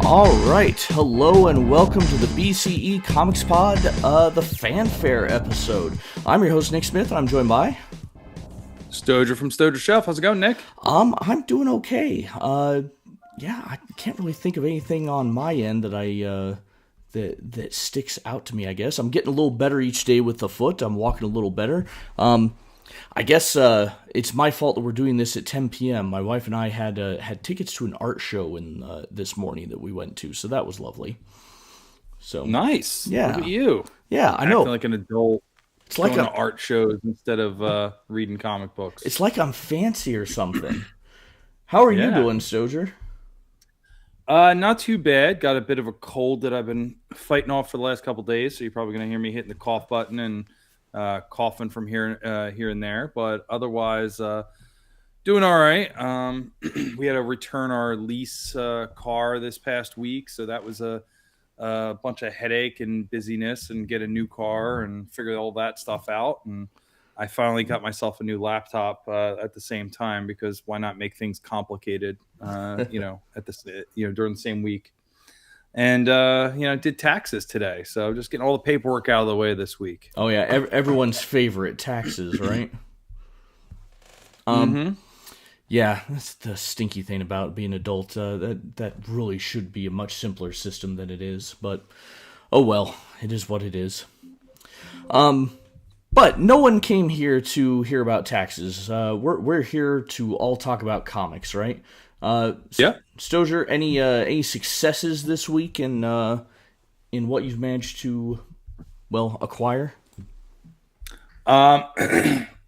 All right, hello and welcome to the BCE Comics Pod, the Fanfare episode. I'm your host Nick Smith, and I'm joined by. Stojr from Stojr Shelf. How's it going, Nick? I'm doing okay. I can't really think of anything on my end that sticks out to me. I guess I'm getting a little better each day with the foot. I'm walking a little better. I guess it's my fault that we're doing this at 10 p.m. My wife and I had tickets to an art show this morning that we went to, so that was lovely. So Nice. yeah, Look at you. yeah, I Acting know. like an adult. It's like Going to art shows instead of reading comic it's books. like I'm fancy or something. How are you Yeah. doing, Stoger? Not too bad. Got a bit of a cold that I've been fighting off for the last couple days, so you're probably going to hear me hitting the cough button and coughing from here and there. But otherwise, doing all right. We had to return our lease car this past week, so that was a bunch of headache and busyness and get a new car and figure all that stuff out. And I finally got myself a new laptop at the same time, because why not make things complicated, during the same week. And, did taxes today. So just getting all the paperwork out of the way this week. Oh yeah, everyone's favorite, taxes, right? Mm-hmm. Yeah, that's the stinky thing about being an adult. That really should be a much simpler system than it is. But oh well, it is what it is. But no one came here to hear about taxes. We're here to all talk about comics, right? Yeah. Stozier, any successes this week in what you've managed to acquire? Um,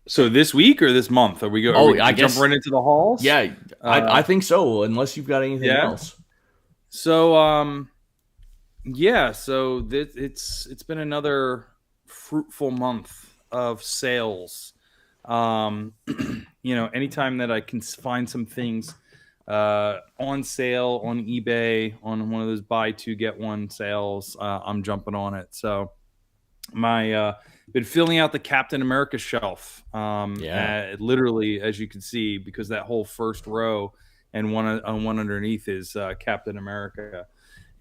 so this week or this month? Are we going? Oh, I jump guess right into the halls? yeah. I think so. Unless you've got anything Yeah. else. So yeah. So it's been another fruitful month of sales. Anytime that I can find some things on sale on eBay on one of those buy two get one sales, I'm jumping on it. So my been filling out the Captain America shelf. Literally, as you can see, because that whole first row and one underneath is Captain America.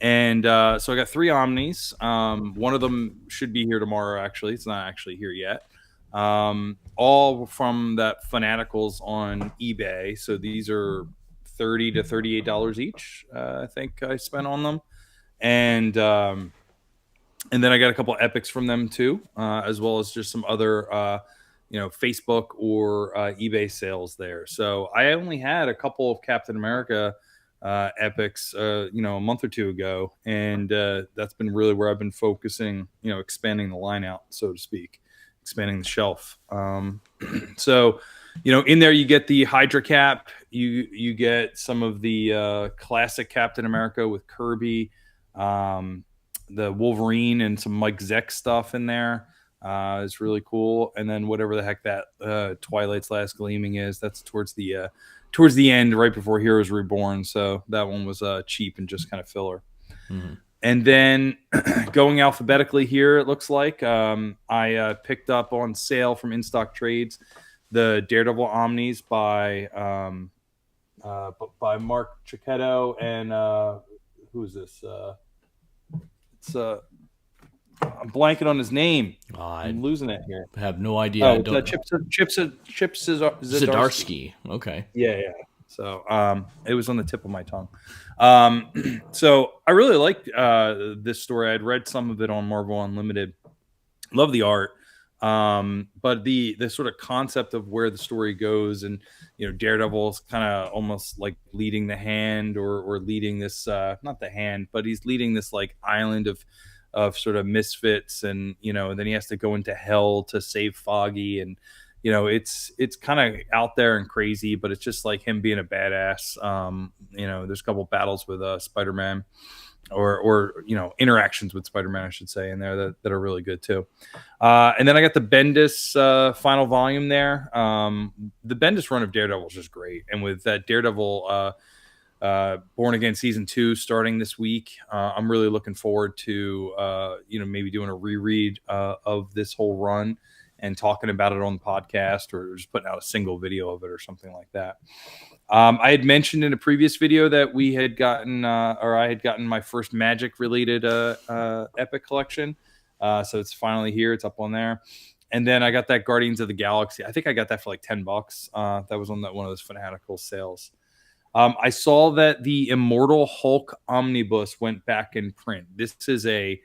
And so I got 3 Omnis. One of them should be here tomorrow. Actually, it's not actually here yet. All from that Fanaticals on eBay. So these are $30 to $38 each. I think I spent on them, and then I got a couple epics from them too, as well as just some other Facebook or eBay sales there. So I only had a couple of Captain America epics a month or two ago, and that's been really where I've been focusing, expanding the line out, so to speak, expanding the shelf. So in there you get the Hydra cap, you get some of the classic Captain America with Kirby, the Wolverine and some Mike Zeck stuff in there. Is really cool. And then whatever the heck that Twilight's Last Gleaming is, that's towards the end, right before Heroes Reborn. So that one was cheap and just kind of filler. Mm-hmm. And then going alphabetically here, it looks like I picked up on sale from In Stock Trades the Daredevil Omnis by Mark Cicchetto and who is this? It's I'm blanking on his name. I'm losing it here. I have no idea. Oh, Chip Zdarsky. Okay. Yeah. So it was on the tip of my tongue. So I really liked this story. I'd read some of it on Marvel Unlimited. Love the art. But the sort of concept of where the story goes, and Daredevil's kind of almost like leading the hand or leading this not the hand, but he's leading this like island of sort of misfits, and then he has to go into hell to save Foggy, and it's kind of out there and crazy, but it's just like him being a badass. There's a couple battles with Spider-Man or interactions with Spider-Man, I should say, in there that are really good too. And then I got the Bendis final volume there. The Bendis run of Daredevil is just great, and with that Daredevil Born Again season 2 starting this week, I'm really looking forward to maybe doing a reread of this whole run and talking about it on the podcast, or just putting out a single video of it or something like that. I had mentioned in a previous video that we had gotten, or I had gotten my first Magic related Epic collection. So it's finally here. It's up on there. And then I got that Guardians of the Galaxy. I think I got that for like $10. That was on one of those Fanatical sales. I saw that the Immortal Hulk Omnibus went back in print. This is a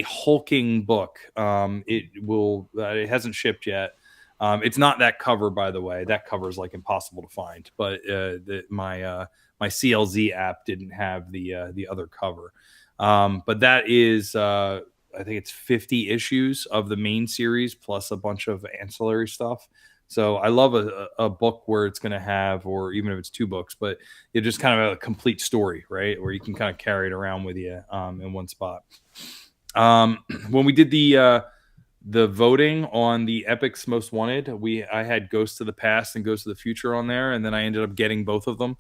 hulking book. It hasn't shipped yet. It's not that cover, by the way. That cover is like impossible to find. But my CLZ app didn't have the other cover. But that is, I think it's 50 issues of the main series plus a bunch of ancillary stuff. So I love a book where it's going to have, or even if it's two books, but it just kind of a complete story, right? Where you can kind of carry it around with you in one spot. When we did the voting on the Epic's Most Wanted, I had Ghosts of the Past and Ghosts of the Future on there, and then I ended up getting both of them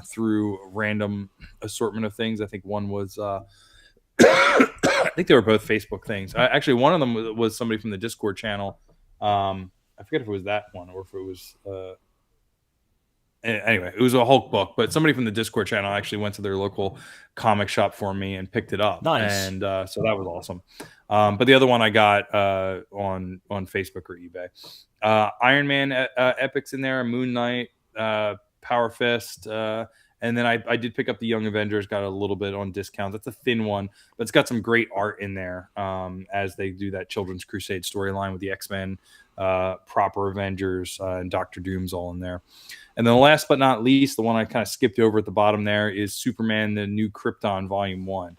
through random assortment of things. I think one was I think they were both Facebook things. Actually, one of them was somebody from the Discord channel. I forget if it was that one or if it was anyway, it was a Hulk book, but somebody from the Discord channel actually went to their local comic shop for me and picked it up. Nice. And so that was awesome. But the other one I got on Facebook or eBay. Iron Man Epics in there, Moon Knight, Power Fist, and then I did pick up the Young Avengers, got a little bit on discount. That's a thin one, but it's got some great art in there as they do that Children's Crusade storyline with the X-Men, proper Avengers, and Doctor Doom's all in there. And then last but not least, the one I kind of skipped over at the bottom there is Superman, the New Krypton Volume 1.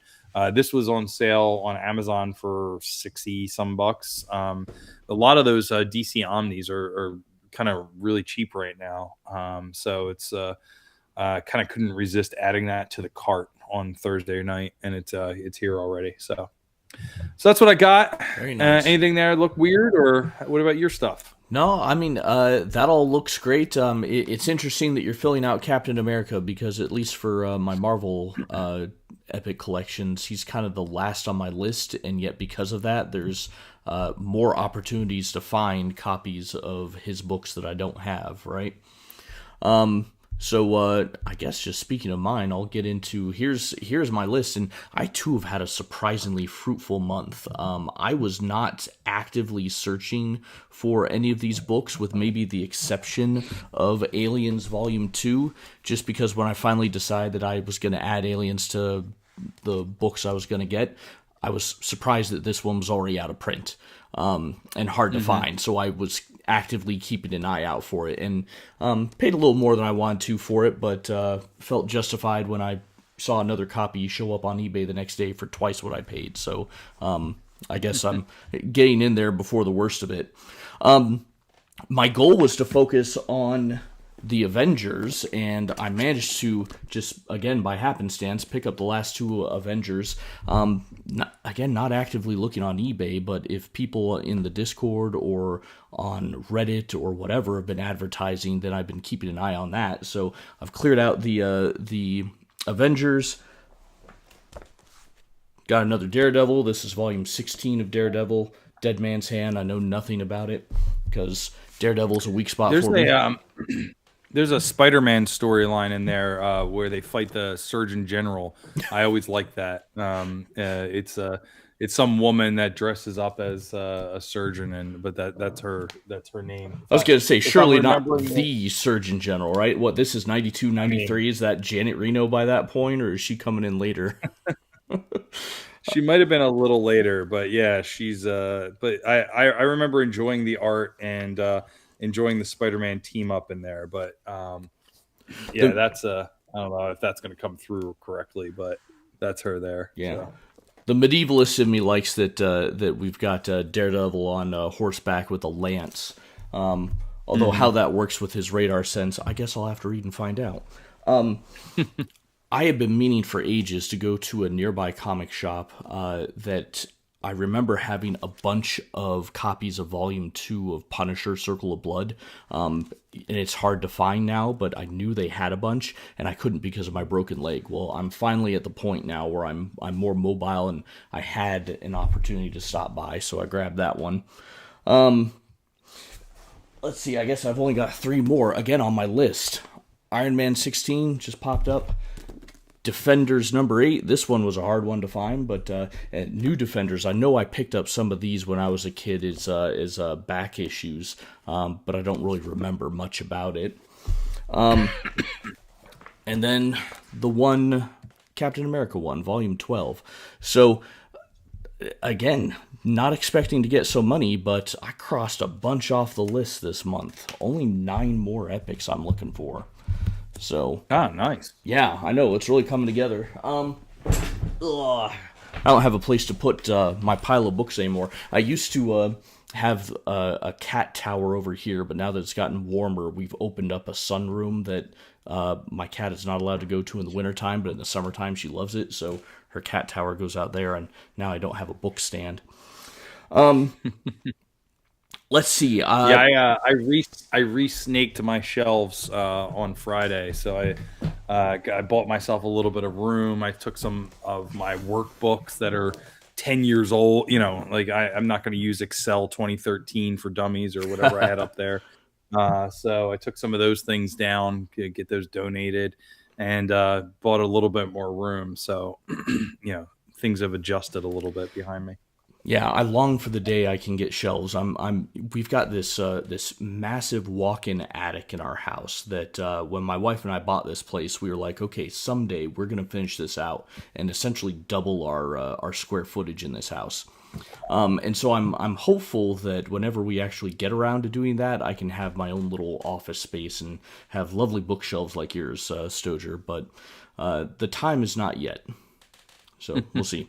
This was on sale on Amazon for 60 some bucks. A lot of those DC Omnis are kind of really cheap right now. So it's kind of couldn't resist adding that to the cart on Thursday night, and it's here already. So that's what I got. Very nice. Anything there look weird, or what about your stuff? No, I mean, that all looks great. It's interesting that you're filling out Captain America because at least for my Marvel Epic collections, he's kind of the last on my list, and yet because of that, there's more opportunities to find copies of his books that I don't have, right? So I guess just speaking of mine, I'll get into here's my list, and I too have had a surprisingly fruitful month. I was not actively searching for any of these books, with maybe the exception of Aliens Volume 2, just because when I finally decided that I was going to add Aliens to the books I was going to get, I was surprised that this one was already out of print and hard to find. So I was actively keeping an eye out for it, and paid a little more than I wanted to for it, but felt justified when I saw another copy show up on eBay the next day for twice what I paid. So I guess I'm getting in there before the worst of it. My goal was to focus on the Avengers, and I managed to just, again, by happenstance, pick up the last two Avengers. Not actively looking on eBay, but if people in the Discord or on Reddit or whatever have been advertising, then I've been keeping an eye on that. So I've cleared out the Avengers. Got another Daredevil. This is volume 16 of Daredevil. Dead Man's Hand. I know nothing about it because Daredevil's a weak spot for me. There's a Spider-Man storyline in there where they fight the Surgeon General. I always like that. It's some woman that dresses up as a surgeon, but that's her name. I was going to say, surely not the Surgeon General, right? What, this is 92, 93? Is that Janet Reno by that point, or is she coming in later? She might have been a little later, but yeah, she's. But I remember enjoying the art and enjoying the Spider-Man team up in there, but that's I don't know if that's going to come through correctly, but that's her there. Yeah, so. The medievalist in me likes that we've got Daredevil on horseback with a lance. Although how that works with his radar sense, I guess I'll have to read and find out. I have been meaning for ages to go to a nearby comic shop that I remember having a bunch of copies of Volume 2 of Punisher Circle of Blood, and it's hard to find now, but I knew they had a bunch, and I couldn't because of my broken leg. Well, I'm finally at the point now where I'm more mobile, and I had an opportunity to stop by, so I grabbed that one. Let's see. I guess I've only got three more again on my list. Iron Man 16 just popped up. Defenders number 8. This one was a hard one to find, but New Defenders. I know I picked up some of these when I was a kid. Is back issues, but I don't really remember much about it. And then the one Captain America one, Volume 12. So again, not expecting to get so many, but I crossed a bunch off the list this month. Only 9 more epics I'm looking for. So nice. yeah, I know it's really coming together. I don't have a place to put my pile of books anymore. I used to have a cat tower over here, but now that it's gotten warmer, we've opened up a sunroom that my cat is not allowed to go to in the wintertime, but in the summertime she loves it, so her cat tower goes out there, and now I don't have a book stand. Let's see. I re-snaked my shelves on Friday, so I bought myself a little bit of room. I took some of my workbooks that are 10 years old. You know, like I'm not going to use Excel 2013 for dummies or whatever I had up there. So I took some of those things down, get those donated, and bought a little bit more room. So, you know, things have adjusted a little bit behind me. Yeah, I long for the day I can get shelves. We've got this massive walk-in attic in our house that when my wife and I bought this place, we were like, okay, someday we're gonna finish this out and essentially double our square footage in this house. And so I'm hopeful that whenever we actually get around to doing that, I can have my own little office space and have lovely bookshelves like yours, Stojer. But the time is not yet. So we'll see.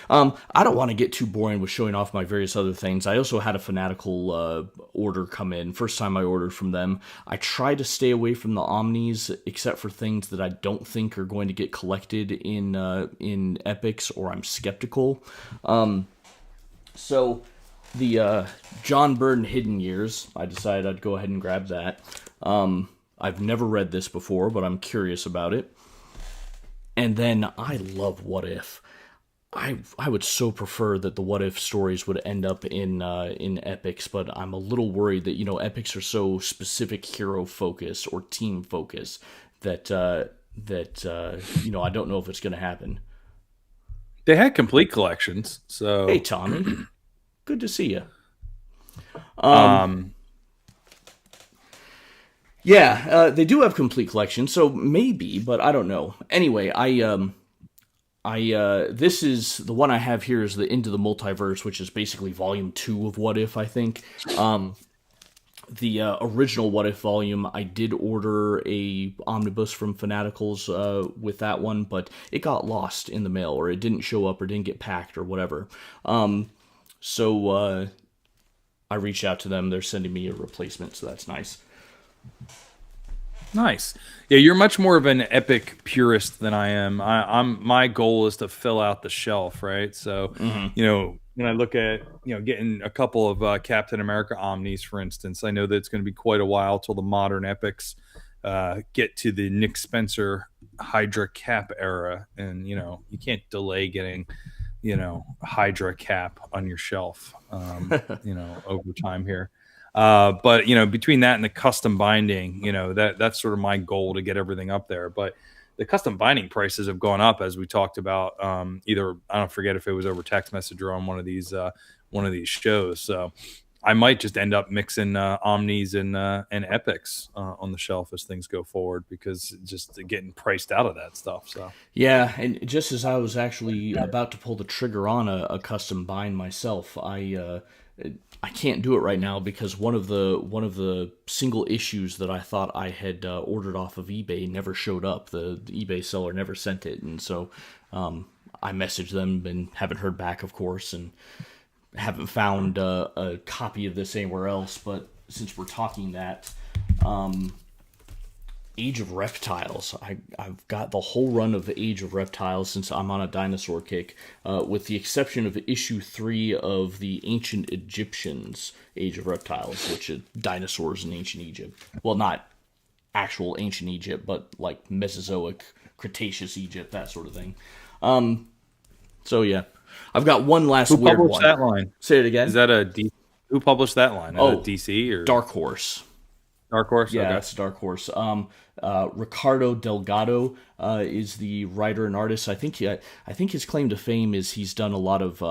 I don't want to get too boring with showing off my various other things. I also had a Fanatical order come in. First time I ordered from them. I try to stay away from the Omnis, except for things that I don't think are going to get collected in Epics, or I'm skeptical. So the John Byrne Hidden Years, I decided I'd go ahead and grab that. I've never read this before, but I'm curious about it. And then I love What If. I would so prefer that the What If stories would end up in Epics, but I'm a little worried that, you know, Epics are so specific hero focus or team focus that you know, I don't know if it's going to happen. They had complete collections, so Hey Tommy, good to see you. Yeah, they do have complete collections, so maybe, but I don't know. Anyway, this is the one I have here is the Into the Multiverse, which is basically volume 2 of What If, I think. The original What If volume, I did order a omnibus from Fanaticals with that one, but it got lost in the mail, or it didn't show up, or didn't get packed, or whatever. So I reached out to them. They're sending me a replacement, so that's nice. Nice. Yeah, you're much more of an epic purist than I am. I'm my goal is to fill out the shelf, right? So, you know, when I look at, you know, getting a couple of Captain America Omnis, for instance, I know that it's going to be quite a while till the modern epics get to the Nick Spencer Hydra Cap era, and you know, you can't delay getting, you know, Hydra Cap on your shelf, you know, over time here. But you know, between that and the custom binding, you know, that's sort of my goal to get everything up there. But the custom binding prices have gone up, as we talked about. Either I don't forget if it was over text message or on one of these shows. So I might just end up mixing Omnis and Epics on the shelf as things go forward, because just getting priced out of that stuff. So Yeah, and just as I was actually about to pull the trigger on a custom bind myself, I can't do it right now because one of the single issues that I thought I had ordered off of eBay never showed up. The eBay seller never sent it, and so I messaged them and haven't heard back, of course, and haven't found a copy of this anywhere else. But since we're talking that, Age of Reptiles. I've got the whole run of Age of Reptiles since I'm on a dinosaur kick, with the exception of issue 3 of the Ancient Egyptians Age of Reptiles, which is dinosaurs in ancient Egypt. Well, not actual ancient Egypt, but like Mesozoic, Cretaceous Egypt, that sort of thing. So yeah, I've got one last who weird published one. that line? Say it again. Is that a Who published that line? Oh, DC or Dark Horse. Dark Horse? Yeah, Okay. that's Dark Horse. Ricardo Delgado is the writer and artist. I think his claim to fame is he's done a lot of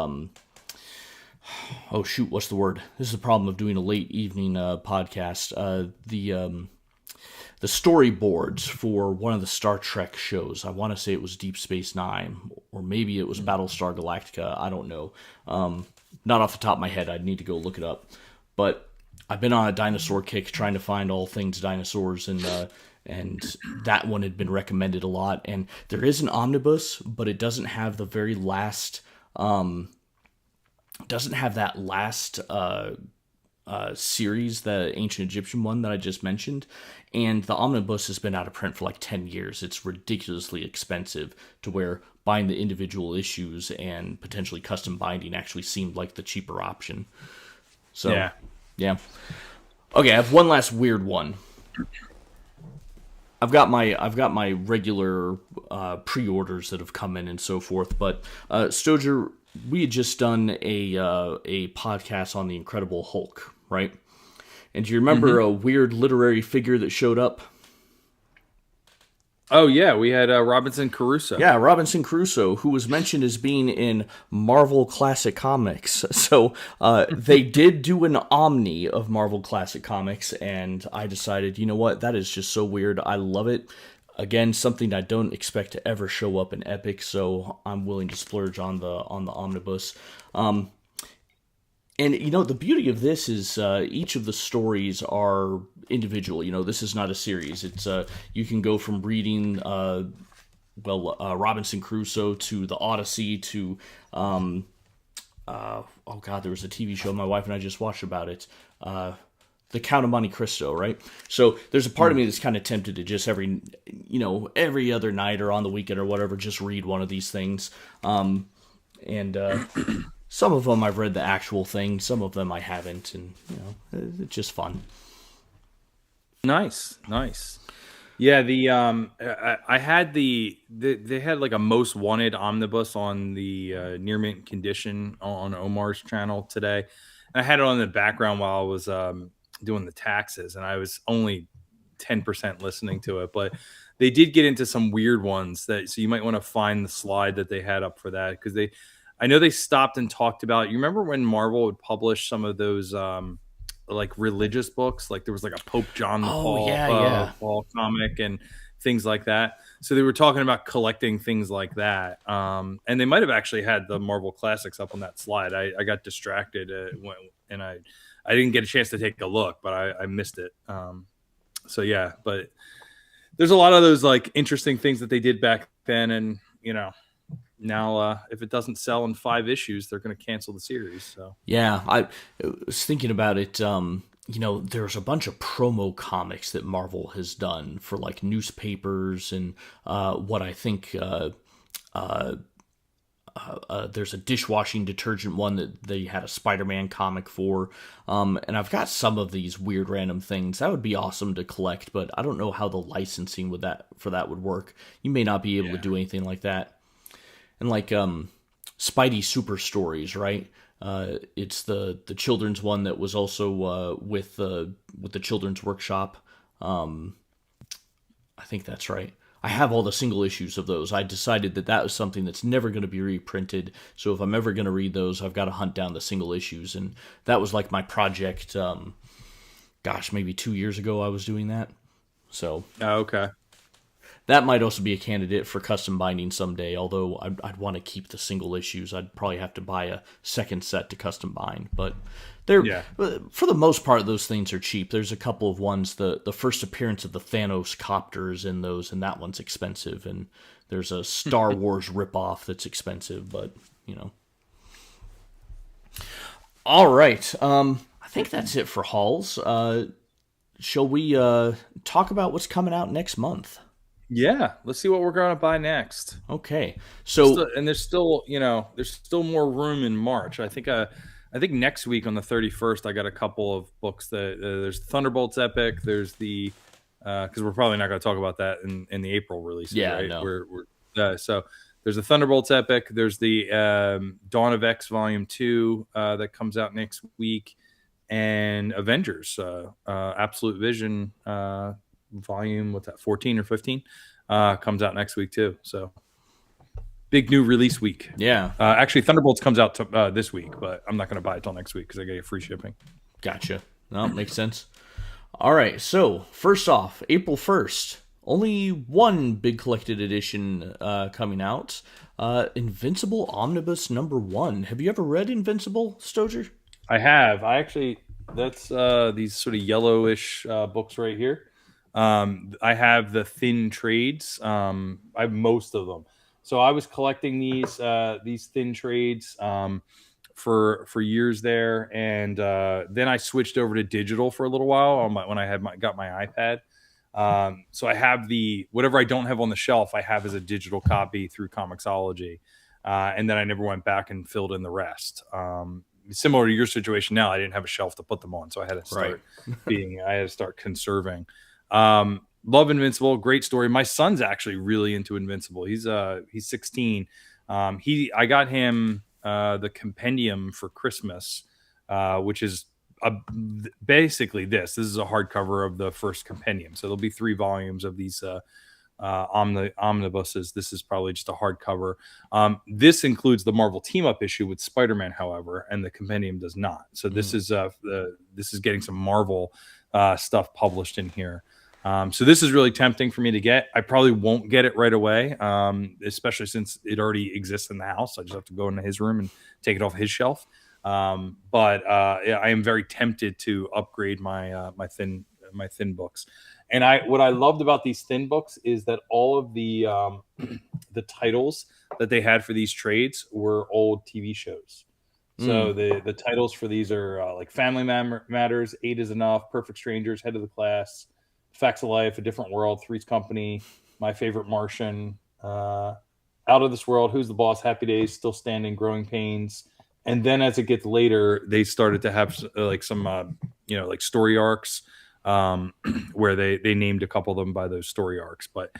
oh shoot, what's the word? This is the problem of doing a late evening podcast. The storyboards for one of the Star Trek shows. I want to say it was Deep Space Nine, or maybe it was Battlestar Galactica. I don't know. Not off the top of my head. I'd need to go look it up. But I've been on a dinosaur kick trying to find all things dinosaurs, and that one had been recommended a lot. And there is an omnibus, but it doesn't have the very last. Doesn't have that last series, the ancient Egyptian one that I just mentioned, and the omnibus has been out of print for like 10 years. It's ridiculously expensive to where buying the individual issues and potentially custom binding actually seemed like the cheaper option. So, Yeah. yeah. Okay, I have one last weird one. I've got my regular pre-orders that have come in and so forth, but Stoger, we had just done a podcast on the Incredible Hulk, right? And do you remember a weird literary figure that showed up? Oh yeah, we had Robinson Crusoe. Yeah, Robinson Crusoe, who was mentioned as being in Marvel Classic Comics. So they did do an Omni of Marvel Classic Comics, and I decided, you know what, that is just so weird. I love it. Again, something I don't expect to ever show up in Epic, so I'm willing to splurge on the omnibus. And you know, the beauty of this is each of the stories are individual. You know, this is not a series. It's you can go from reading Robinson Crusoe to the Odyssey to oh god, there was a TV show my wife and I just watched about it. The Count of Monte Cristo, right? So there's a part of me that's kind of tempted to just every other night or on the weekend or whatever, just read one of these things. And some of them I've read the actual thing, some of them I haven't, and it's just fun. Nice. Yeah, I had they had like a most wanted omnibus on the near mint condition on Omar's channel today. And I had it on the background while I was doing the taxes, and I was only 10% listening to it, but they did get into some weird ones so you might want to find the slide that they had up for that, because I know they stopped and talked about, you remember when Marvel would publish some of those like religious books, like there was like a Pope John the Oh yeah. Paul comic and things like that. So they were talking about collecting things like that, and they might have actually had the Marvel Classics up on that slide. I got distracted and I didn't get a chance to take a look, but I missed it. So yeah, but there's a lot of those like interesting things that they did back then, and now if it doesn't sell in 5 issues, they're going to cancel the series. So Yeah, I was thinking about it. There's a bunch of promo comics that Marvel has done for like newspapers and what I think. There's a dishwashing detergent one that they had a Spider-Man comic for, and I've got some of these weird random things. That would be awesome to collect, but I don't know how the licensing for that would work. You may not be able to do anything like that. And like Spidey Super Stories, right? It's the children's one that was also with the Children's Workshop. I think that's right. I have all the single issues of those. I decided that was something that's never going to be reprinted. So if I'm ever going to read those, I've got to hunt down the single issues. And that was like my project. Maybe 2 years ago I was doing that. So okay. that might also be a candidate for custom binding someday, although I'd want to keep the single issues. I'd probably have to buy a second set to custom bind. But for the most part, those things are cheap. There's a couple of ones, the first appearance of the Thanos copters in those, and that one's expensive. And there's a Star Wars ripoff that's expensive, but, All right. I think that's it for hauls. Shall we talk about what's coming out next month? Yeah, let's see what we're going to buy next. Okay, so there's still more room in March. I think next week on the 31st, I got a couple of books that there's Thunderbolts Epic. There's the because we're probably not going to talk about that in the April release. Yeah, right? no. So there's the Thunderbolts Epic. There's the Dawn of X Volume 2 that comes out next week. and Avengers, Absolute Vision, volume, what's that, 14 or 15, comes out next week too. So big new release week. Yeah, Actually, Thunderbolts comes out this week, but I'm not going to buy it till next week because I get free shipping. gotcha. No, makes sense. All right, so first off, April 1st, only one big collected edition coming out. Invincible Omnibus #1. Have you ever read Invincible, Stoger? I have. I actually, that's these sort of yellowish books right here. I have the thin trades. I have most of them. So I was collecting these thin trades for years there, and then I switched over to digital for a little while when I got my iPad. So I have whatever I don't have on the shelf, I have as a digital copy through Comixology, and then I never went back and filled in the rest. Similar to your situation now, I didn't have a shelf to put them on, so I had to start I had to start conserving. Love Invincible, great story. My son's actually really into Invincible. He's 16. I got him the compendium for Christmas, which is basically this. This is a hardcover of the first compendium. So there'll be 3 volumes of these omnibuses. This is probably just a hardcover. This includes the Marvel Team Up issue with Spider-Man, however, and the compendium does not. So this is getting some Marvel stuff published in here. So this is really tempting for me to get. I probably won't get it right away, especially since it already exists in the house. I just have to go into his room and take it off his shelf. But yeah, I am very tempted to upgrade my thin books. And what I loved about these thin books is that all of the the titles that they had for these trades were old TV shows. So the titles for these are like Family Matters, 8 is Enough, Perfect Strangers, Head of the Class, Facts of Life, A Different World, Three's Company, My Favorite Martian, Out of This World, Who's the Boss, Happy Days, Still Standing, Growing Pains. And then as it gets later, they started to have like some, like story arcs where they named a couple of them by those story arcs. But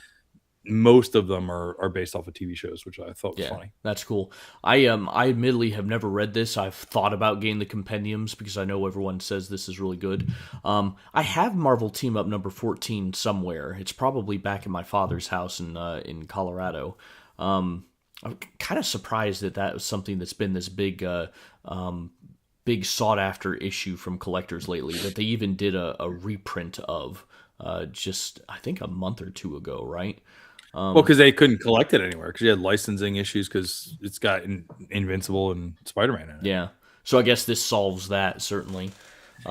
most of them are based off of TV shows, which I thought was funny. That's cool. I admittedly have never read this. I've thought about getting the compendiums because I know everyone says this is really good. I have Marvel Team Up #14 somewhere. It's probably back in my father's house in Colorado. I'm kind of surprised that was something that's been this big sought after issue from collectors lately, that they even did a reprint of just I think a month or 2 ago, right? Well, because they couldn't collect it anywhere because you had licensing issues because it's got Invincible and Spider-Man in it. Yeah. So I guess this solves that, certainly.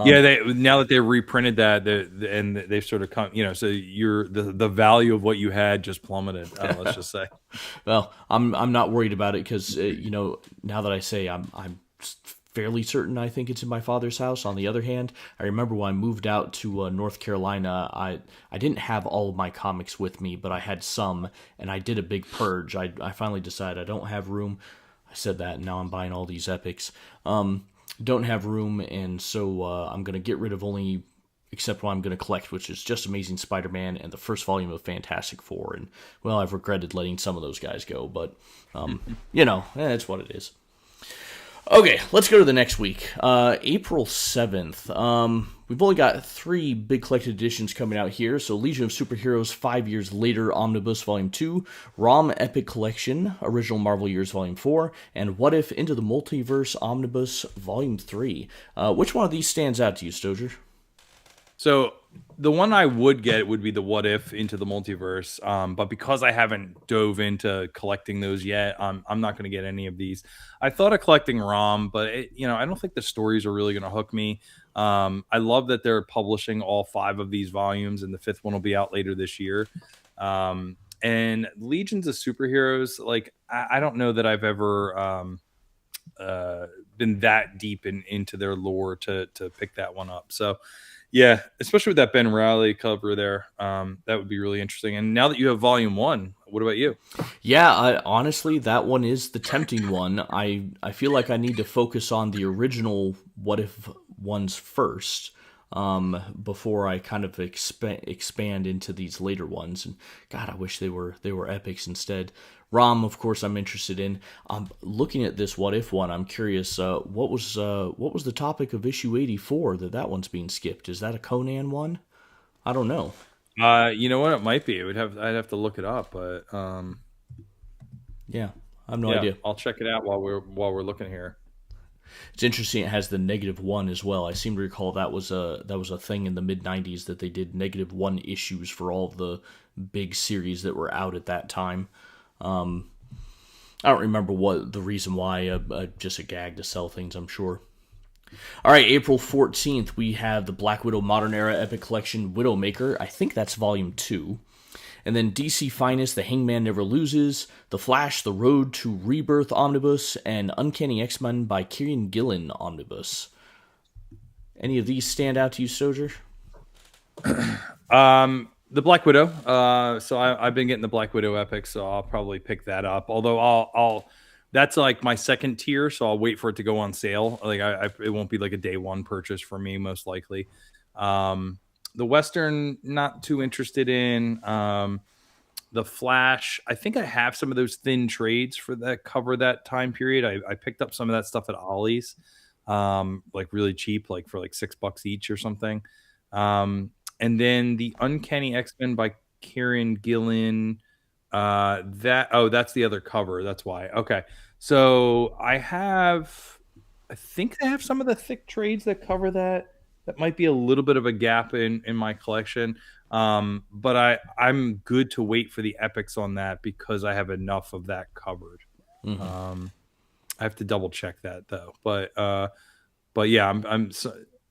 Yeah, now that they reprinted that, and they've sort of come, so the value of what you had just plummeted. Let's just say. Well, I'm not worried about it because now that I say I'm fairly certain I think it's in my father's house. On the other hand, I remember when I moved out to North Carolina, I didn't have all of my comics with me, but I had some, and I did a big purge. I finally decided I don't have room. I said that, and now I'm buying all these epics. Don't have room, and so I'm going to get rid of only, except what I'm going to collect, which is just Amazing Spider-Man and the first volume of Fantastic Four. And, well, I've regretted letting some of those guys go, but, it's what it is. Okay, let's go to the next week. April 7th. We've only got 3 big collected editions coming out here. So Legion of Superheroes 5 Years Later Omnibus Volume 2, ROM Epic Collection, Original Marvel Years Volume 4, and What If Into the Multiverse Omnibus Volume 3. Which one of these stands out to you, Stoger? So the one I would get would be the What If Into the Multiverse, but because I haven't dove into collecting those yet, I'm not going to get any of these. I thought of collecting ROM, but I don't think the stories are really going to hook me. I love that they're publishing all 5 of these volumes, and the 5th one will be out later this year. And Legions of Superheroes, like I don't know that I've ever been that deep into their lore to pick that one up. So. Yeah, especially with that Ben Reilly cover there, that would be really interesting. And now that you have Volume 1, what about you? Yeah, honestly, that one is the tempting one. I feel like I need to focus on the original What If ones first. before I kind of expand into these later ones. And God, I wish they were epics instead. Rom, of course, I'm interested in. Looking at this What If one, I'm curious. What was the topic of issue 84 that one's being skipped? Is that a Conan one? I don't know. You know what? It might be. I'd have to look it up, but Yeah, I have no yeah, idea. I'll check it out while we're looking here. It's interesting. It has the -1 as well. I seem to recall that was a thing in the mid '90s that they did -1 issues for all of the big series that were out at that time. I don't remember what the reason why. Just a gag to sell things, I'm sure. All right, April 14th, we have the Black Widow Modern Era Epic Collection Widowmaker. I think that's volume 2. And then DC Finest, The Hangman Never Loses, The Flash, The Road to Rebirth Omnibus, and Uncanny X-Men by Kieran Gillen Omnibus. Any of these stand out to you, Stojr? The Black Widow. So I've been getting the Black Widow epic, so I'll probably pick that up. Although I'll that's like my second tier, so I'll wait for it to go on sale. Like it won't be like a day one purchase for me, most likely. The Western, not too interested in. The Flash, I think I have some of those thin trades for that cover that time period. I picked up some of that stuff at Ollie's, like really cheap, like for like $6 each or something. And then the Uncanny X-Men by Kieran Gillen. That's the other cover. That's why. Okay. So I think I have some of the thick trades that cover that. That might be a little bit of a gap in my collection. But I'm good to wait for the epics on that because I have enough of that covered. I have to double check that though. But yeah, I'm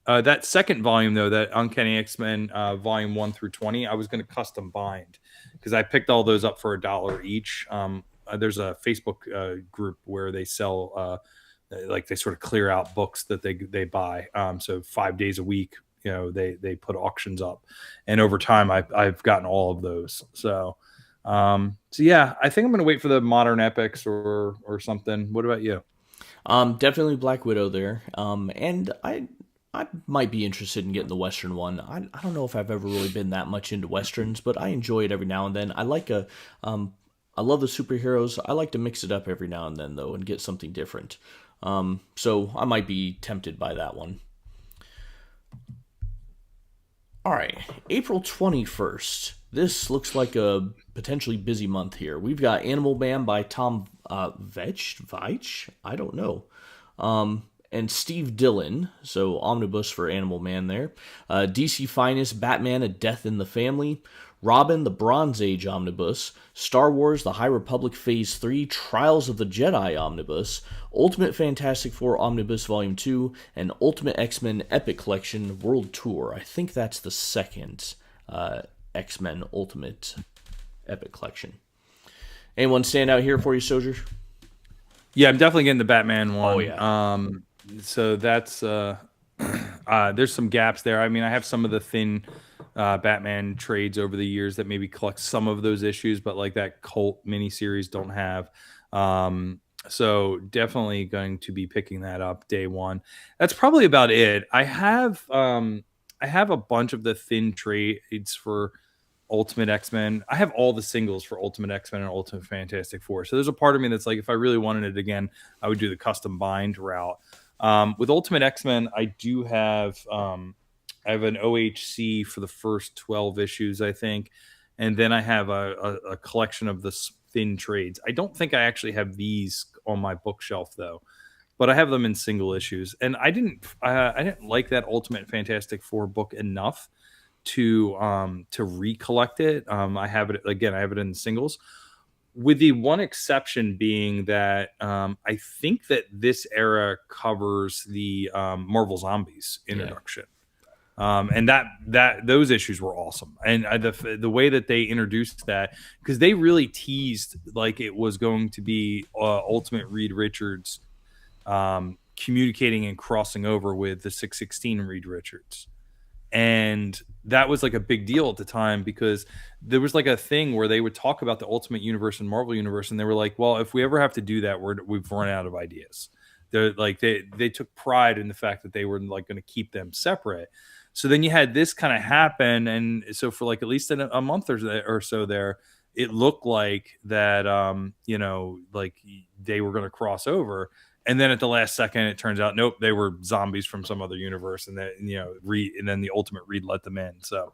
that second volume though, that Uncanny X-Men volume 1 through 20, I was going to custom bind because I picked all those up for $1 each. There's a Facebook group where they sell like they sort of clear out books that they buy. So 5 days a week, they put auctions up, and over time I've gotten all of those. So yeah, I think I'm going to wait for the modern epics or something. What about you? Definitely Black Widow there. And I might be interested in getting the Western one. I don't know if I've ever really been that much into Westerns, but I enjoy it every now and then. I love the superheroes. I like to mix it up every now and then, though, and get something different. So I might be tempted by that one. All right, April 21st. This looks like a potentially busy month here. We've got Animal Man by Tom Veitch? I don't know. And Steve Dillon, so omnibus for Animal Man there. DC Finest, Batman, A Death in the Family. Robin, the Bronze Age omnibus. Star Wars, The High Republic Phase 3, Trials of the Jedi omnibus. Ultimate Fantastic Four Omnibus Volume 2, and Ultimate X-Men Epic Collection World Tour. I think that's the second X-Men Ultimate Epic Collection. Anyone stand out here for you, Stojr? Yeah, I'm definitely getting the Batman one. Oh, yeah. So that's there's some gaps there. I mean, I have some of the thin Batman trades over the years that maybe collect some of those issues, but like that cult miniseries don't have. So definitely going to be picking that up day one. That's probably about it. I have a bunch of the thin trades for Ultimate X-Men. I have all the singles for Ultimate X-Men and Ultimate Fantastic Four. So there's a part of me that's like, if I really wanted it again, I would do the custom bind route. With Ultimate X-Men, I do have I have an OHC for the first 12 issues, I think. And then I have a collection of the thin trades. I don't think I actually have these on my bookshelf though, but I have them in single issues. And I didn't like that Ultimate Fantastic Four book enough to recollect it. I have it again. I have it in singles, with the one exception being that I think that this era covers the Marvel Zombies introduction. And that those issues were awesome, and the way that they introduced that, because they really teased like it was going to be Ultimate Reed Richards communicating and crossing over with the 616 Reed Richards, and that was like a big deal at the time because there was like a thing where they would talk about the Ultimate Universe and Marvel Universe, and they were like, well, if we ever have to do that, we've run out of ideas. They're like they took pride in the fact that they were like going to keep them separate. So then you had this kind of happen, and so for like at least a month or so there, it looked like that like they were going to cross over, and then at the last second it turns out nope, they were zombies from some other universe, and that Reed, and then the ultimate Reed let them in. So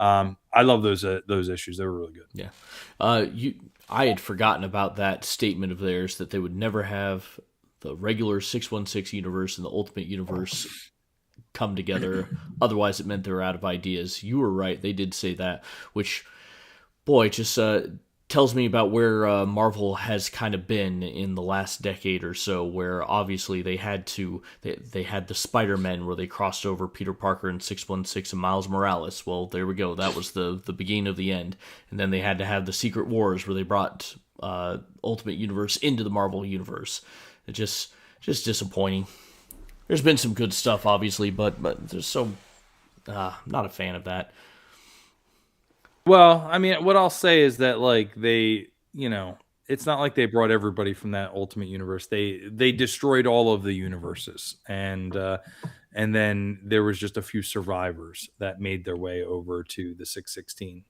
I love those issues. They were really good. Yeah. I had forgotten about that statement of theirs that they would never have the regular 616 universe and the Ultimate Universe come together. Otherwise, it meant they were out of ideas. You were right. They did say that, which, boy, just tells me about where Marvel has kind of been in the last decade or so, where obviously they had the Spider-Men where they crossed over Peter Parker and 616 and Miles Morales. Well, there we go. That was the beginning of the end. And then they had to have the Secret Wars where they brought Ultimate Universe into the Marvel Universe. It just disappointing. There's been some good stuff, obviously, but there's so not a fan of that. Well, I mean, what I'll say is that like they, it's not like they brought everybody from that Ultimate Universe. They destroyed all of the universes, and then there was just a few survivors that made their way over to the 616.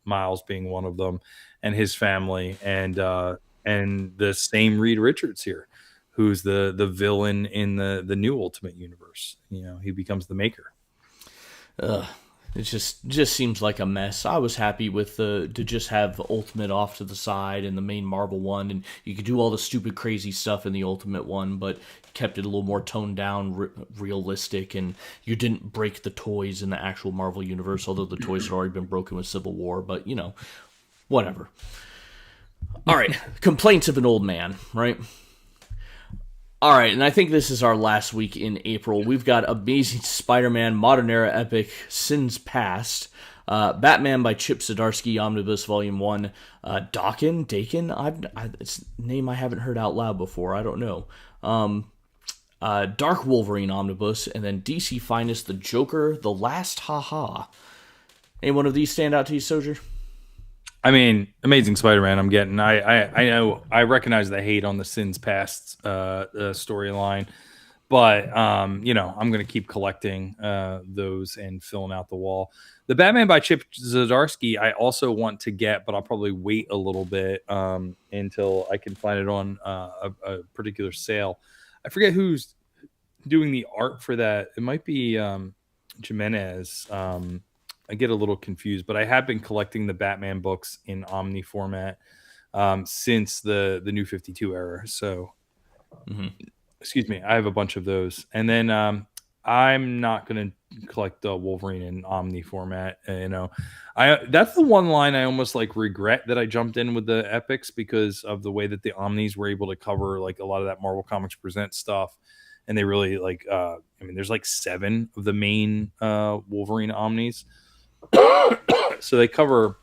Miles being one of them, and his family, and the same Reed Richards here, who's the villain in the new Ultimate Universe. He becomes the Maker. It just seems like a mess. I was happy with to just have Ultimate off to the side and the main Marvel one, and you could do all the stupid, crazy stuff in the Ultimate one, but kept it a little more toned down, realistic, and you didn't break the toys in the actual Marvel universe, although the toys had already been broken with Civil War, but, whatever. All right, complaints of an old man, right? All right, and I think this is our last week in April. We've got Amazing Spider-Man Modern Era Epic Sins Past, Batman by Chip Zdarsky Omnibus Volume 1, Dakin, it's a name I haven't heard out loud before, I don't know. Dark Wolverine Omnibus, and then DC Finest, The Joker, The Last Ha-Ha. Any one of these stand out to you, Stojr? I mean, Amazing Spider-Man. I'm getting. I know. I recognize the hate on the Sins Past storyline, but I'm going to keep collecting those and filling out the wall. The Batman by Chip Zdarsky, I also want to get, but I'll probably wait a little bit until I can find it on a particular sale. I forget who's doing the art for that. It might be Jimenez. I get a little confused, but I have been collecting the Batman books in Omni format since the New 52 era. So, excuse me, I have a bunch of those. And then I'm not going to collect the Wolverine in Omni format. That's the one line I almost like regret that I jumped in with the Epics because of the way that the Omnis were able to cover like a lot of that Marvel Comics Present stuff. And they really like, there's like 7 of the main Wolverine Omnis. So they cover,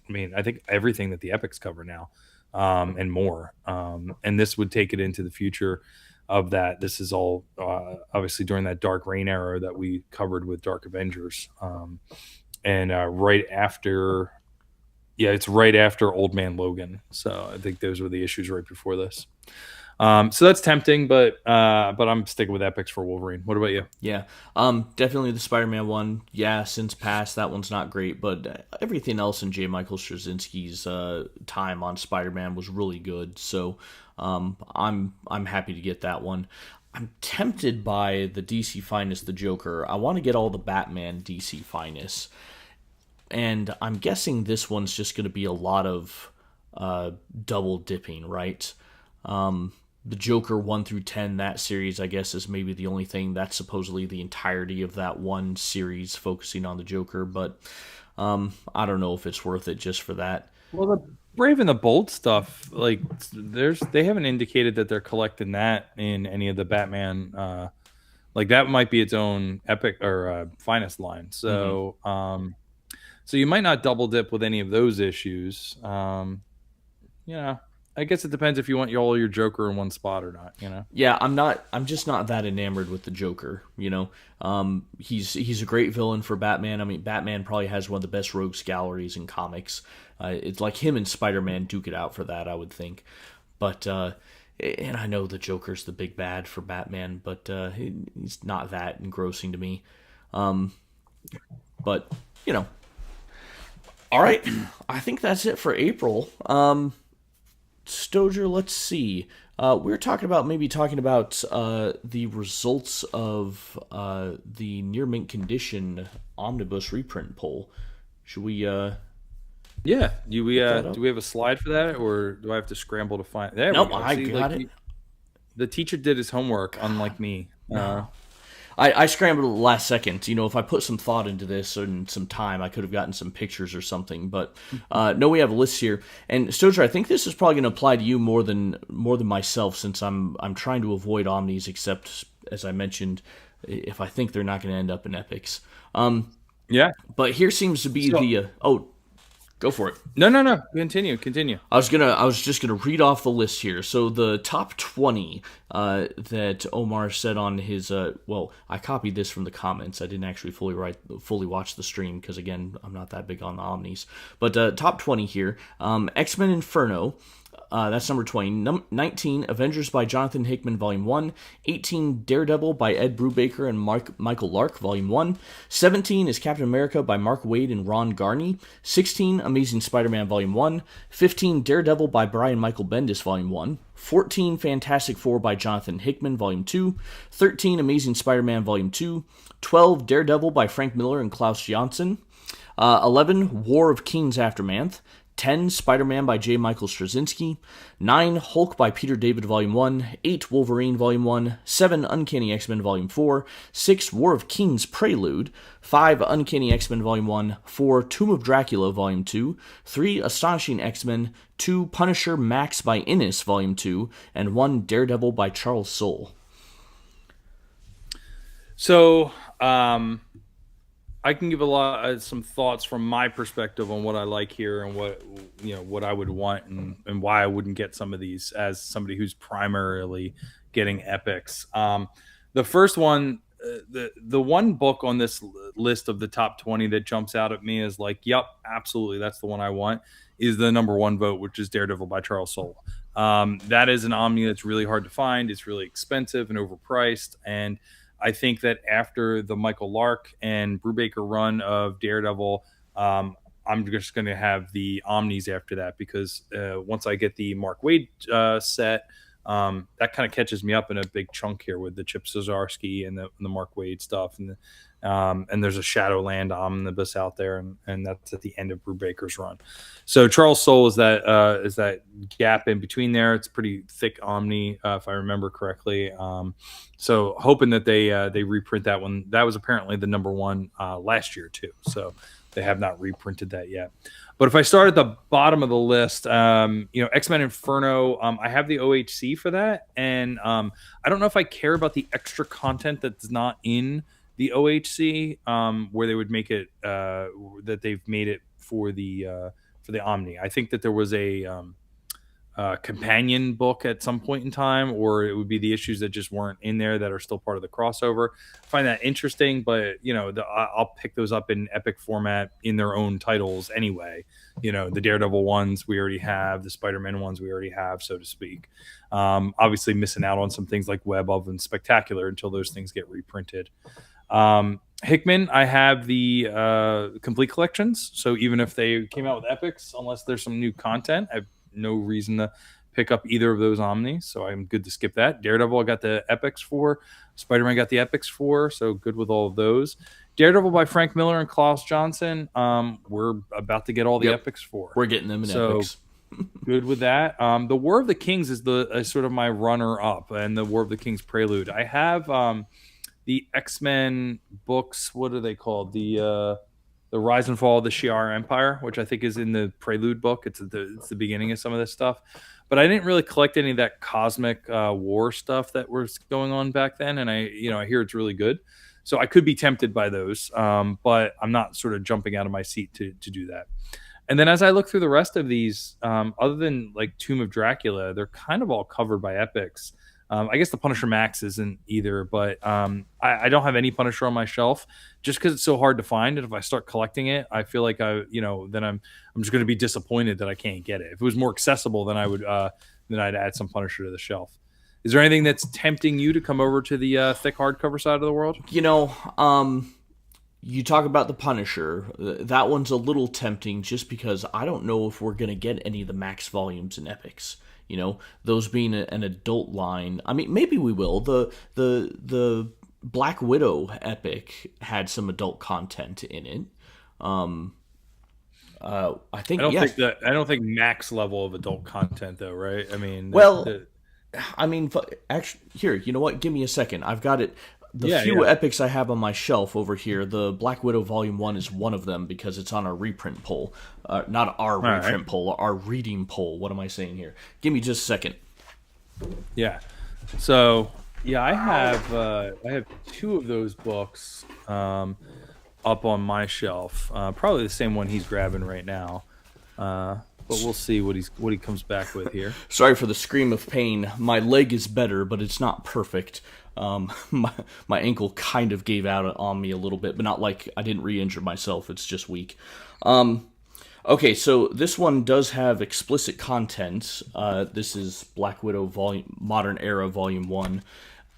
I think everything that the Epics cover now, and more. And this would take it into the future of that. This is all obviously during that Dark Reign era that we covered with Dark Avengers, and right after, it's right after Old Man Logan. So I think those were the issues right before this. So that's tempting, but I'm sticking with Epics for Wolverine. What about you? Yeah, definitely the Spider-Man one. Yeah, Since Past, that one's not great, but everything else in J. Michael Straczynski's time on Spider-Man was really good. So I'm happy to get that one. I'm tempted by the DC Finest, the Joker. I want to get all the Batman DC Finest, and I'm guessing this one's just going to be a lot of double dipping, right? The Joker 1 through 10, that series, I guess, is maybe the only thing. That's supposedly the entirety of that one series focusing on the Joker, but I don't know if it's worth it just for that. Well, the Brave and the Bold stuff, like they haven't indicated that they're collecting that in any of the Batman. Like that might be its own Epic or Finest line. So, so you might not double dip with any of those issues. I guess it depends if you want all your Joker in one spot or not, Yeah, I'm just not that enamored with the Joker, He's a great villain for Batman. Batman probably has one of the best rogues galleries in comics. It's like him and Spider-Man duke it out for that, I would think. But and I know the Joker's the big bad for Batman, but he's not that engrossing to me. But you know, all right. I think that's it for April. Stoger, let's see. We were talking about the results of the near mint condition omnibus reprint poll. Should we Yeah. put that Do up? we have a slide for that, or do I have to scramble to find? There we Nope, go. I See, like got it. the teacher did his homework, unlike me. No, I scrambled at the last second. If I put some thought into this and some time, I could have gotten some pictures or something. But no, we have a list here. And Stoger, I think this is probably going to apply to you more than myself, since I'm trying to avoid omnis, except as I mentioned, if I think they're not going to end up in epics. Yeah. But here seems to be So the oh, go for it. no, no, no. Continue, continue. I was just gonna read off the list here. So the top 20 that Omar said on his well, I copied this from the comments. I didn't actually fully watch the stream because again, I'm not that big on the omnis. But top 20 here: X-Men Inferno. That's number 20. 19, Avengers by Jonathan Hickman, Volume 1. 18, Daredevil by Ed Brubaker and Michael Lark, Volume 1. 17 is Captain America by Mark Waid and Ron Garney. 16, Amazing Spider-Man, Volume 1. 15, Daredevil by Brian Michael Bendis, Volume 1. 14, Fantastic Four by Jonathan Hickman, Volume 2. 13, Amazing Spider-Man, Volume 2. 12, Daredevil by Frank Miller and Klaus Janson. 11, War of Kings Aftermath. 10, Spider-Man by J. Michael Straczynski. 9, Hulk by Peter David Volume 1. 8, Wolverine Volume 1. 7, Uncanny X-Men Volume 4. 6, War of Kings Prelude. 5, Uncanny X-Men Volume 1. 4, Tomb of Dracula Volume 2. 3, Astonishing X-Men. 2, Punisher Max by Innes Volume 2. And 1, Daredevil by Charles Soule. So, I can give a lot some thoughts from my perspective on what I like here and what I would want and why I wouldn't get some of these as somebody who's primarily getting epics. The first one, the one book on this list of the top 20 that jumps out at me is like, yep, absolutely, that's the one I want. Is the number one vote, which is Daredevil by Charles Soule. That is an omni that's really hard to find. It's really expensive and overpriced, and I think that after the Michael Lark and Brubaker run of Daredevil, I'm just going to have the Omnis after that because once I get the Mark Waid set, that kind of catches me up in a big chunk here with the Chip Zdarsky and the Mark Waid stuff. And there's a Shadowland omnibus out there, and that's at the end of Brubaker's run. So Charles Soule is that gap in between there. It's pretty thick omni, if I remember correctly. So hoping that they reprint that one. That was apparently the number one last year too. So they have not reprinted that yet. But if I start at the bottom of the list, X-Men Inferno, I have the OHC for that, and I don't know if I care about the extra content that's not in the OHC, where they would make it that they've made it for the Omni. I think that there was a companion book at some point in time, or it would be the issues that just weren't in there that are still part of the crossover. I find that interesting, but I'll pick those up in epic format in their own titles anyway. The Daredevil ones we already have, the Spider-Man ones we already have, so to speak. Obviously missing out on some things like Web of and Spectacular until those things get reprinted. Hickman, I have the complete collections, so even if they came out with epics, unless there's some new content, I've no reason to pick up either of those omnis, so I'm good to skip that. Daredevil I got the epics for, Spider-Man got the epics for, so good with all of those. Daredevil by Frank Miller and Klaus Janson, we're about to get all the epics for. We're getting them in epics. Good with that. The War of the Kings is sort of my runner-up, and the War of the Kings Prelude. I have the X-Men books. What are they called? The Rise and Fall of the Shi'ar Empire, which I think is in the Prelude book. It's the beginning of some of this stuff. But I didn't really collect any of that cosmic war stuff that was going on back then, and I hear it's really good. So I could be tempted by those, but I'm not sort of jumping out of my seat to do that. And then as I look through the rest of these, other than like Tomb of Dracula, they're kind of all covered by epics. I guess the Punisher Max isn't either, but I don't have any Punisher on my shelf just because it's so hard to find. And if I start collecting it, I feel like then I'm just going to be disappointed that I can't get it. If it was more accessible, then then I'd add some Punisher to the shelf. Is there anything that's tempting you to come over to the thick hardcover side of the world? you talk about the Punisher. That one's a little tempting just because I don't know if we're going to get any of the max volumes in Epics. You know, those being an adult line. I mean, maybe we will. The Black Widow epic had some adult content in it. I think I don't think max level of adult content though, right? I mean, Well, I mean, actually, here, you know what? Give me a second. I've got it. The few epics I have on my shelf over here, the Black Widow Volume 1 is one of them because it's on our reprint poll. Not our reprint poll, our reading poll. What am I saying here? Give me just a second. Yeah. So, yeah, I have two of those books up on my shelf. Probably the same one he's grabbing right now. But we'll see what he comes back with here. Sorry for the scream of pain. My leg is better, but it's not perfect. My ankle kind of gave out on me a little bit, but not like I didn't re-injure myself. It's just weak. Okay, so this one does have explicit content. This is Black Widow Modern Era Volume 1.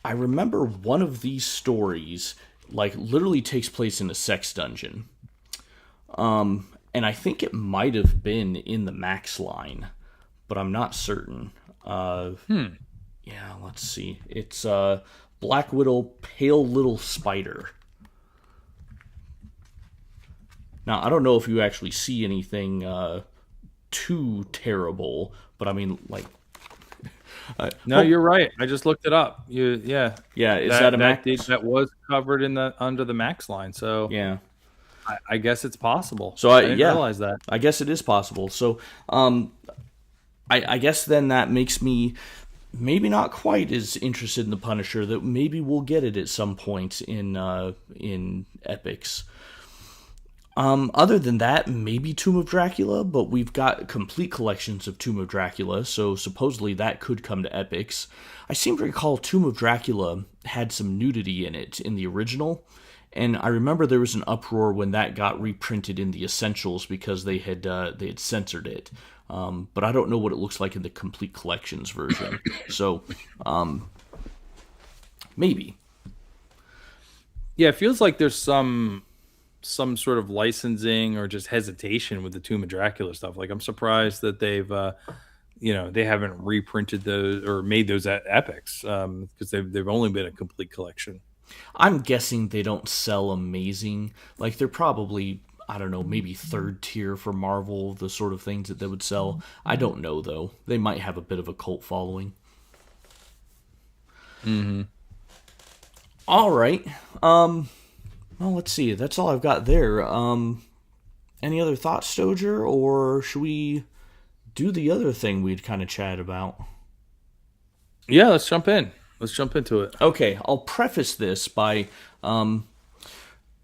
I remember one of these stories, like, literally takes place in a sex dungeon. And I think it might have been in the Max line, but I'm not certain. Yeah, let's see. It's Black Widow, Pale Little Spider. Now, I don't know if you actually see anything too terrible, but I mean, like... no, you're right. I just looked it up. Yeah. Is that a Max? That was covered under the Max line, so... Yeah. I guess it's possible. So I didn't realize that. I guess it is possible. So, I guess then that makes me maybe not quite as interested in the Punisher. That maybe we'll get it at some point in Epics. Other than that, maybe Tomb of Dracula, but we've got complete collections of Tomb of Dracula, so supposedly that could come to Epics. I seem to recall Tomb of Dracula had some nudity in it in the original. And I remember there was an uproar when that got reprinted in the Essentials because they had censored it. But I don't know what it looks like in the complete collections version. So, maybe. Yeah, it feels like there's some sort of licensing or just hesitation with the Tomb of Dracula stuff. Like, I'm surprised that they've, they haven't reprinted those or made those epics because they've only been a complete collection. I'm guessing they don't sell amazing. Like, they're probably, I don't know, maybe third tier for Marvel, the sort of things that they would sell. I don't know, though. They might have a bit of a cult following. Mm-hmm. All right. Well, let's see. That's all I've got there. Any other thoughts, Stojer? Or should we do the other thing we'd kind of chat about? Yeah, let's jump in. Let's jump into it. Okay, I'll preface this by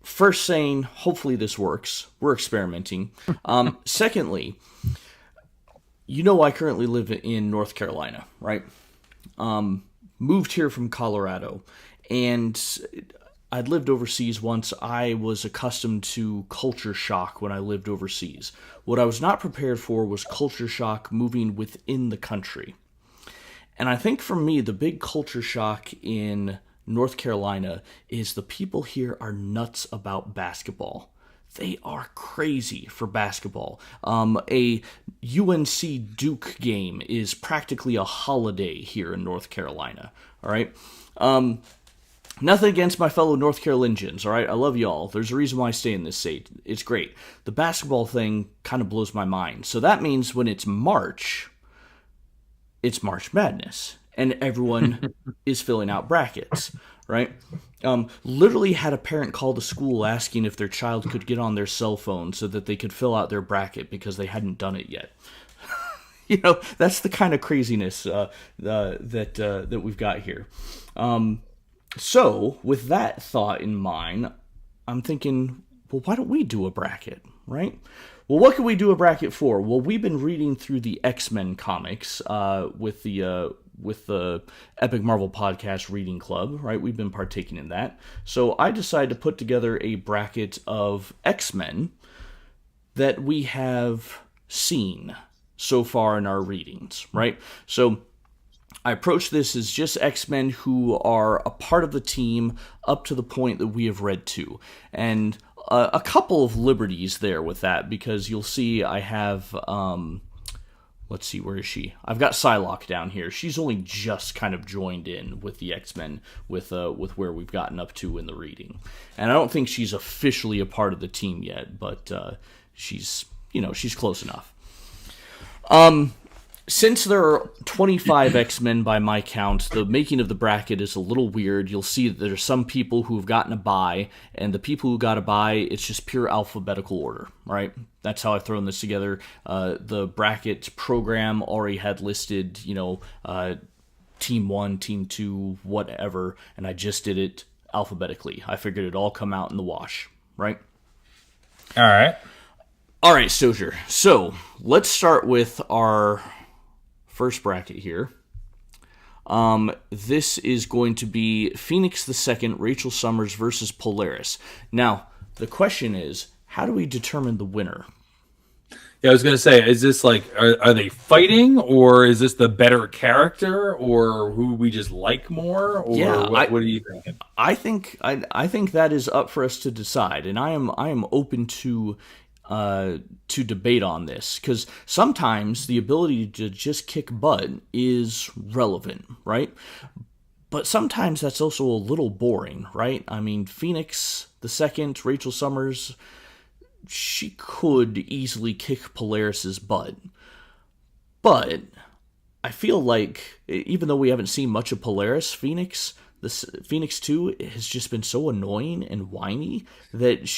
first saying, hopefully this works. We're experimenting. Secondly, I currently live in North Carolina, right? Moved here from Colorado, and I'd lived overseas once. I was accustomed to culture shock when I lived overseas. What I was not prepared for was culture shock moving within the country. And I think for me, the big culture shock in North Carolina is the people here are nuts about basketball. They are crazy for basketball. A UNC Duke game is practically a holiday here in North Carolina. All right. Nothing against my fellow North Carolinians. All right. I love y'all. There's a reason why I stay in this state. It's great. The basketball thing kind of blows my mind. So that means when it's March Madness, and everyone is filling out brackets, right? Literally had a parent call the school asking if their child could get on their cell phone so that they could fill out their bracket because they hadn't done it yet. That's the kind of craziness that we've got here. So, with that thought in mind, I'm thinking, well, why don't we do a bracket, right? Well, what can we do a bracket for? Well, we've been reading through the X-Men comics with the Epic Marvel Podcast Reading Club, right? We've been partaking in that. So I decided to put together a bracket of X-Men that we have seen so far in our readings, right? So I approach this as just X-Men who are a part of the team up to the point that we have read to. And a couple of liberties there with that, because you'll see I have let's see, where is she? I've got Psylocke down here. She's only just kind of joined in with the X-Men with where we've gotten up to in the reading. And I don't think she's officially a part of the team yet, but she's close enough. Since there are 25 X-Men by my count, the making of the bracket is a little weird. You'll see that there's some people who have gotten a bye, and the people who got a bye, it's just pure alphabetical order, right? That's how I've thrown this together. The bracket program already had listed, Team 1, Team 2, whatever, and I just did it alphabetically. I figured it'd all come out in the wash, right? All right. All right, Stojr. So, let's start with our first bracket here. This is going to be Phoenix the Second, Rachel Summers versus Polaris. Now, the question is, how do we determine the winner? Yeah, I was going to say, is this like, are they fighting, or is this the better character, or who we just like more, or what are you thinking? I think that is up for us to decide, and I am open to debate on this, because sometimes the ability to just kick butt is relevant, right? But sometimes that's also a little boring, right? I mean, Phoenix the Second, Rachel Summers, she could easily kick Polaris's butt. But I feel like, even though we haven't seen much of Polaris, Phoenix 2 has just been so annoying and whiny that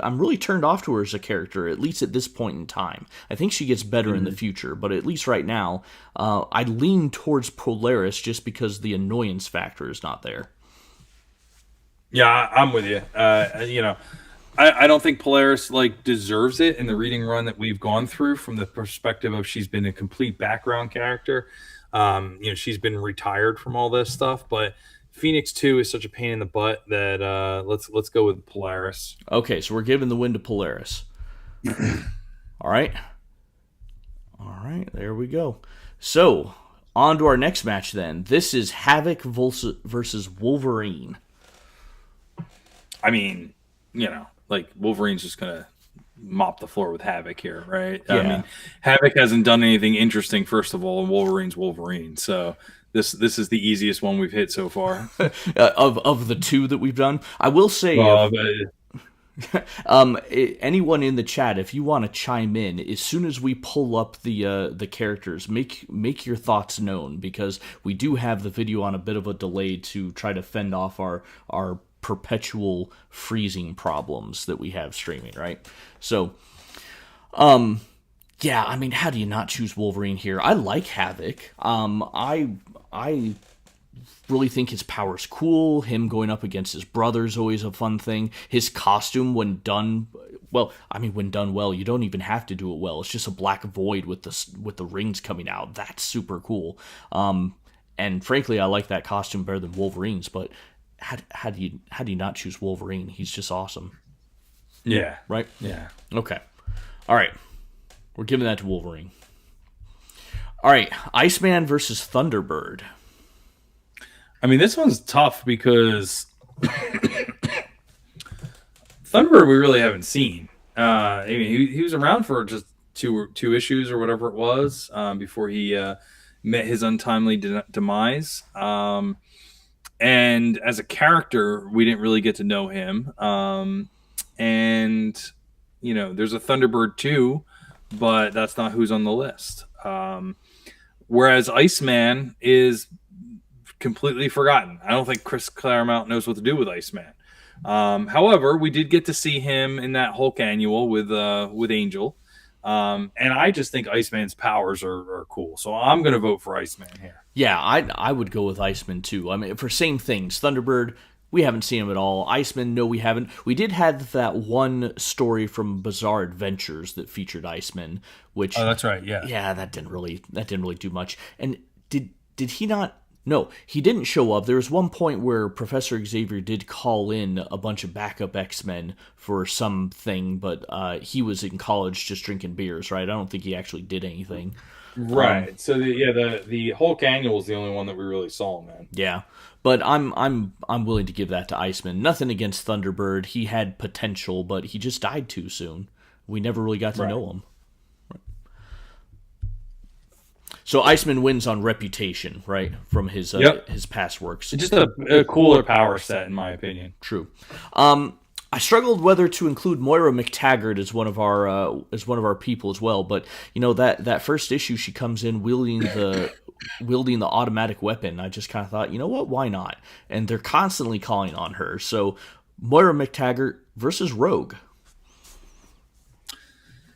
I'm really turned off to her as a character, at least at this point in time. I think she gets better in the future, but at least right now, I lean towards Polaris just because the annoyance factor is not there. Yeah, I'm with you. I don't think Polaris deserves it in the reading run that we've gone through, from the perspective of she's been a complete background character. She's been retired from all this stuff, but Phoenix 2 is such a pain in the butt that let's go with Polaris. Okay, so we're giving the win to Polaris. All right, there we go. So, on to our next match then. This is Havoc versus Wolverine. I mean, Wolverine's just going to mop the floor with Havoc here, right? Yeah. I mean, Havoc hasn't done anything interesting, first of all, and Wolverine's Wolverine. So this is the easiest one we've hit so far. of the two that we've done. I will say, anyone in the chat, if you want to chime in, as soon as we pull up the characters, make your thoughts known, because we do have the video on a bit of a delay to try to fend off our perpetual freezing problems that we have streaming, right? So, yeah, I mean, how do you not choose Wolverine here? I like Havoc. I really think his power's cool. Him going up against his brother's always a fun thing. His costume, when done well, you don't even have to do it well. It's just a black void with the rings coming out. That's super cool. And frankly, I like that costume better than Wolverine's. But how do you not choose Wolverine? He's just awesome. Yeah. Right? Yeah. Okay. All right. We're giving that to Wolverine. All right. Iceman versus Thunderbird. I mean, this one's tough because Thunderbird we really haven't seen. I mean, he was around for just two issues or whatever it was before he met his untimely demise. And as a character, we didn't really get to know him. And there's a Thunderbird 2, but that's not who's on the list. Whereas Iceman is completely forgotten. I don't think Chris Claremont knows what to do with Iceman. However, we did get to see him in that Hulk annual with Angel. And I just think Iceman's powers are cool. So I'm going to vote for Iceman here. Yeah, I would go with Iceman too. I mean, for same things. Thunderbird, we haven't seen him at all. Iceman, no, we haven't. We did have that one story from Bizarre Adventures that featured Iceman, which that's right. Yeah. Yeah, that didn't really do much. And did he not? No, he didn't show up. There was one point where Professor Xavier did call in a bunch of backup X-Men for something, but he was in college just drinking beers, right? I don't think he actually did anything. Right. So the Hulk annual is the only one that we really saw, man. Yeah, but I'm willing to give that to Iceman. Nothing against Thunderbird. He had potential, but he just died too soon. We never really got to Right. know him. So Iceman wins on reputation, right, from Yep. his past works. It's just a cooler power set, in my opinion. True. I struggled whether to include Moira McTaggart as one of our people as well, but you know that first issue she comes in wielding the automatic weapon. I just kind of thought, you know what, why not? And they're constantly calling on her. So Moira McTaggart versus Rogue.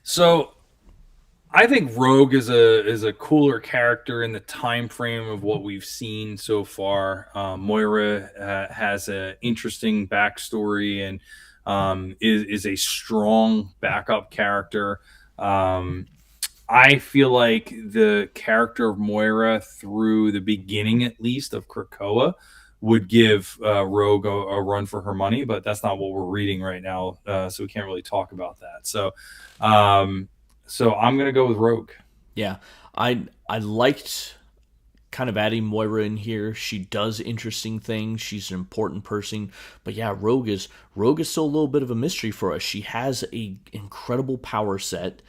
So I think Rogue is a cooler character in the time frame of what we've seen so far. Moira has an interesting backstory and is a strong backup character. I feel like the character of Moira through the beginning, at least, of Krakoa would give Rogue a run for her money, but that's not what we're reading right now, so we can't really talk about that. Um, so I'm gonna go with Rogue. Yeah, I liked kind of adding Moira in here. She does interesting things. She's an important person. But yeah, Rogue is still a little bit of a mystery for us. She has a incredible power set.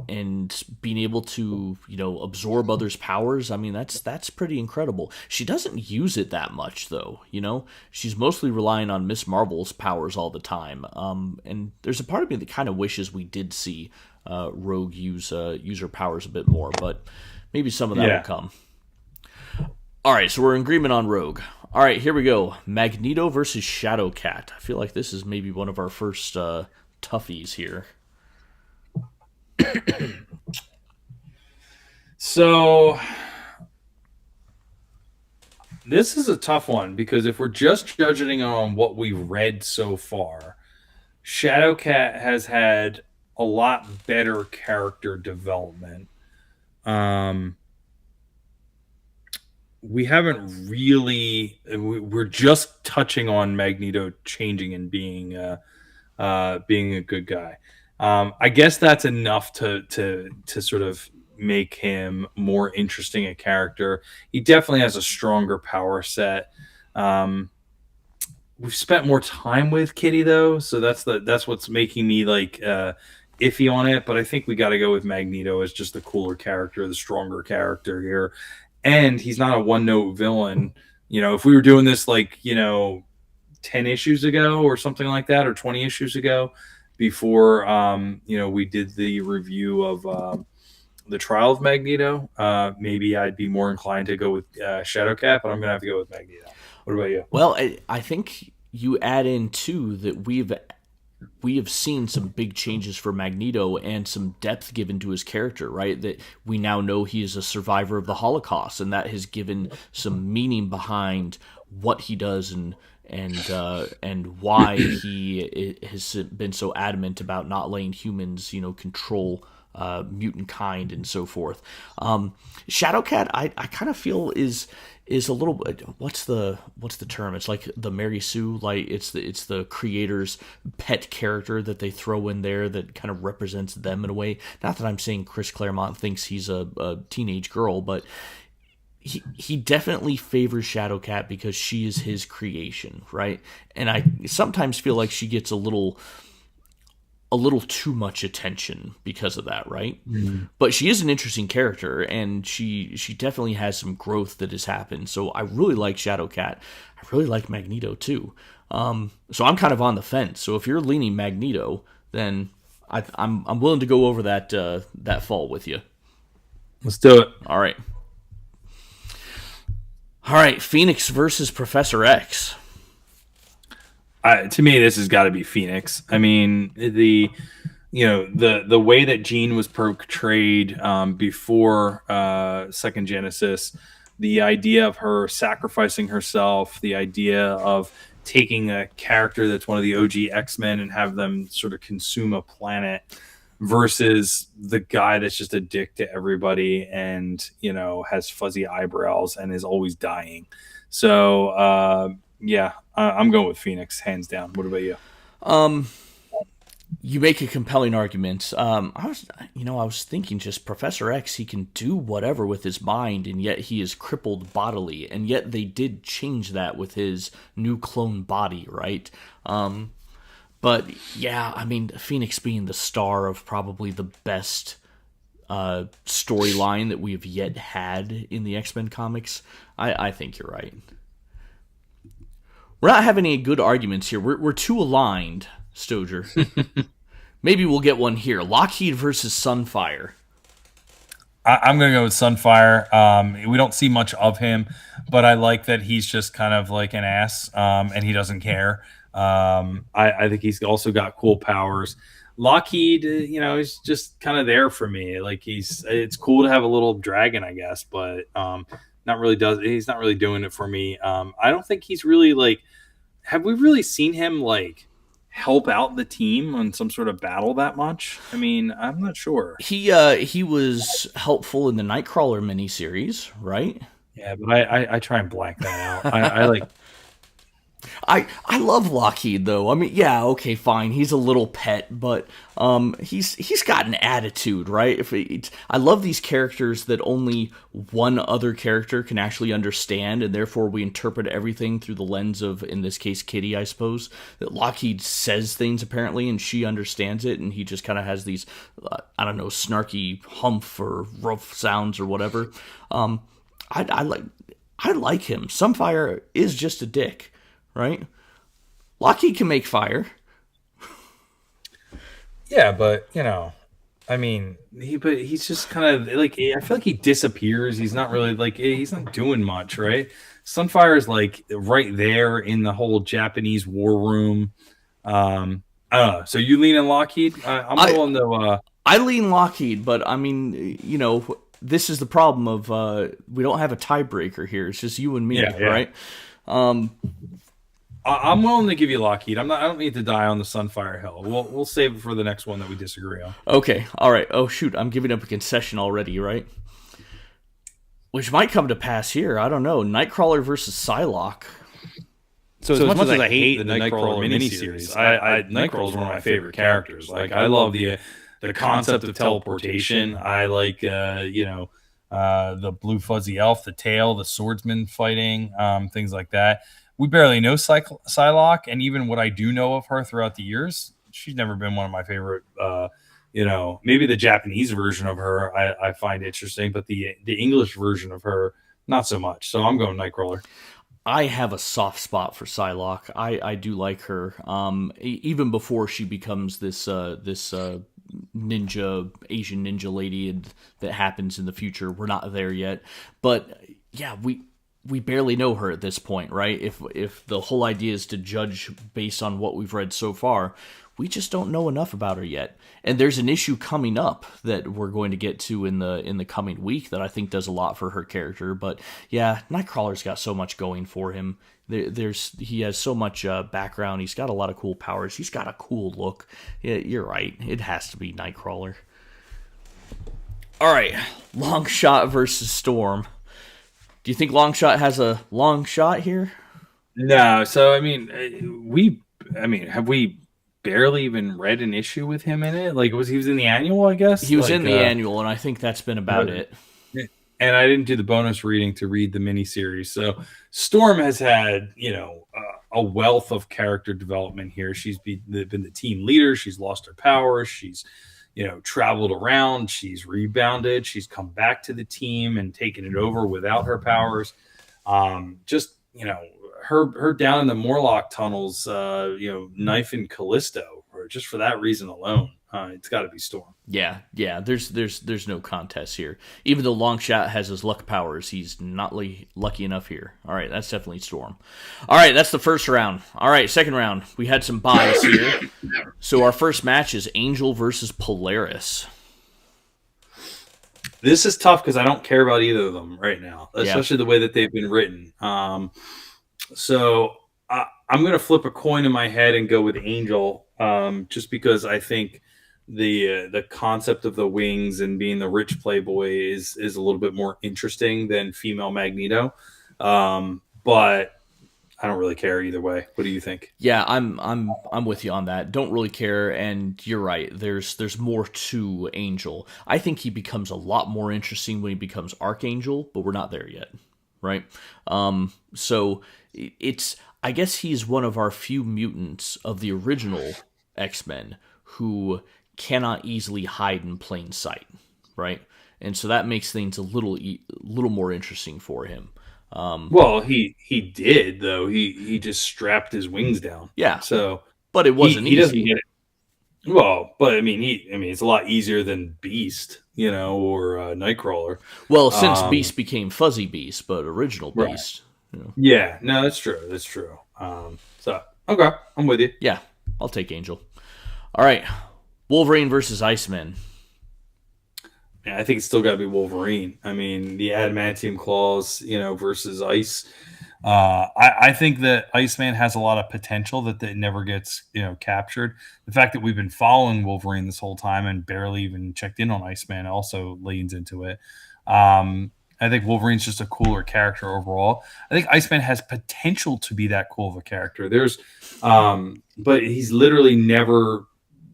And being able to, you know, absorb others' powers, I mean, that's pretty incredible. She doesn't use it that much though, you know. She's mostly relying on Miss Marvel's powers all the time. And there's a part of me that kind of wishes we did see Rogue use her powers a bit more, but maybe some of that will Yeah. come. All right, so we're in agreement on Rogue. All right, here we go. Magneto versus Shadowcat. I feel like this is maybe one of our first toughies here. So this is a tough one because if we're just judging on what we've read so far, Shadowcat has had a lot better character development. Um, we haven't really. We're just touching on Magneto changing and being a good guy. I guess that's enough to sort of make him more interesting a character. He definitely has a stronger power set. Um, we've spent more time with Kitty though, so that's what's making me like iffy on it. But I think we got to go with Magneto as just the cooler character, the stronger character here, and he's not a one note villain. You know, if we were doing this like 10 issues ago or something like that, or 20 issues ago, before we did the review of the Trial of Magneto, maybe I'd be more inclined to go with Shadowcat, but I'm gonna have to go with Magneto. What about you? Well, I think you add in too that we have seen some big changes for Magneto and some depth given to his character, right? That we now know he is a survivor of the Holocaust, and that has given some meaning behind what he does and why he has been so adamant about not letting humans, you know, control mutant kind and so forth. Shadowcat, I kind of feel is a little bit, what's the term? It's like the Mary Sue, like it's the creator's pet character that they throw in there that kind of represents them in a way. Not that I'm saying Chris Claremont thinks he's a teenage girl, but he definitely favors Shadowcat because she is his creation, right? And I sometimes feel like she gets a little too much attention because of that, right? Mm. But she is an interesting character, and she definitely has some growth that has happened. So I really like Shadowcat. I really like Magneto too. So I'm kind of on the fence. So if you're leaning Magneto, then I'm willing to go over that fall with you. Let's do it. All right. All right, Phoenix versus Professor X. To me, this has got to be Phoenix. I mean, the way that Jean was portrayed before Second Genesis, the idea of her sacrificing herself, the idea of taking a character that's one of the OG X-Men and have them sort of consume a planet versus the guy that's just a dick to everybody and has fuzzy eyebrows and is always dying. So yeah, I'm going with Phoenix hands down. What about you? You make a compelling argument. I was thinking just Professor X. He can do whatever with his mind, and yet he is crippled bodily. And yet they did change that with his new clone body, right? But yeah, I mean, Phoenix being the star of probably the best storyline that we have yet had in the X Men comics. I think you're right. We're not having any good arguments here. We're too aligned, Stoger. Maybe we'll get one here. Lockheed versus Sunfire. I'm going to go with Sunfire. We don't see much of him, but I like that he's just kind of like an ass, and he doesn't care. I think he's also got cool powers. Lockheed, he's just kind of there for me. Like it's cool to have a little dragon, I guess, but he's not really doing it for me. I don't think he's really like. Have we really seen him like help out the team on some sort of battle that much? I mean, I'm not sure. He was helpful in the Nightcrawler miniseries, right? Yeah, but I try and blank that out. I like. I love Lockheed though. I mean, yeah, okay, fine. He's a little pet, but he's got an attitude, right? I love these characters that only one other character can actually understand, and therefore we interpret everything through the lens of, in this case, Kitty, I suppose. That Lockheed says things apparently, and she understands it, and he just kind of has these, I don't know, snarky humph or rough sounds or whatever. I like him. Sunfire is just a dick, right? Lockheed can make fire. Yeah, but I mean, he's just kind of like I feel like he disappears. He's not really like he's not doing much, right? Sunfire is like right there in the whole Japanese war room. I don't know. So you lean in Lockheed? I'm willing to. I lean Lockheed, but I mean, this is the problem of we don't have a tiebreaker here. It's just you and me, Yeah. right? I'm willing to give you Lockheed. I don't need to die on the Sunfire hill. We'll save it for the next one that we disagree on. Okay, all right. Oh shoot, I'm giving up a concession already, right? Which might come to pass here. I don't know. Nightcrawler versus Psylocke. So as much as I hate the Nightcrawler miniseries, Nightcrawler is one of my favorite characters. Like I love the concept of teleportation. I like the blue fuzzy elf, the tail, the swordsman fighting, things like that. We barely know Psylocke, and even what I do know of her throughout the years, she's never been one of my favorite. Maybe the Japanese version of her I find interesting, but the English version of her not so much. So I'm going Nightcrawler. I have a soft spot for Psylocke. I do like her. Even before she becomes this ninja, Asian ninja lady, and that happens in the future. We're not there yet, but yeah, we barely know her at this point, right? If the whole idea is to judge based on what we've read so far, we just don't know enough about her yet. And there's an issue coming up that we're going to get to in the coming week that I think does a lot for her character. But yeah, Nightcrawler's got so much going for him. He has so much background. He's got a lot of cool powers. He's got a cool look. Yeah, you're right. It has to be Nightcrawler. All right, Longshot versus Storm. Do you think Longshot has a long shot here? No. So I mean, have we barely even read an issue with him in it? Like, he was in the annual? I guess he was in the annual, and I think that's been about it. And I didn't do the bonus reading to read the miniseries. So Storm has had a wealth of character development here. She's been the team leader. She's lost her powers. She's traveled around, she's rebounded, she's come back to the team and taken it over without her powers. Her down in the Morlock tunnels, knifing Callisto, or just for that reason alone, it's got to be Storm. Yeah. There's no contest here. Even though Longshot has his luck powers, he's not lucky enough here. All right, that's definitely Storm. All right, that's the first round. All right, second round. We had some buys here. So our first match is Angel versus Polaris. This is tough because I don't care about either of them right now, especially the way that they've been written. So I'm going to flip a coin in my head and go with Angel, just because I think the concept of the wings and being the rich playboy is a little bit more interesting than female Magneto. But I don't really care either way. What do you think? Yeah, I'm with you on that. Don't really care, and you're right. There's more to Angel. I think he becomes a lot more interesting when he becomes Archangel, but we're not there yet, right? So it's I guess he's one of our few mutants of the original X-Men who cannot easily hide in plain sight, right? And so that makes things a little more interesting for him. Well, he did though. He just strapped his wings down. Yeah, So but it wasn't he doesn't easy. get it. Well, but I mean it's a lot easier than Beast, or Nightcrawler. Well, since Um, Beast became Fuzzy Beast, but original right. Beast, you know. Yeah. No, that's true. That's true. So okay, I'm with you. Yeah, I'll take Angel. All right, Wolverine versus Iceman. Yeah, I think it's still got to be Wolverine. I mean, the adamantium claws, versus ice. I think that Iceman has a lot of potential that never gets captured. The fact that we've been following Wolverine this whole time and barely even checked in on Iceman also leans into it. I think Wolverine's just a cooler character overall. I think Iceman has potential to be that cool of a character. But he's literally never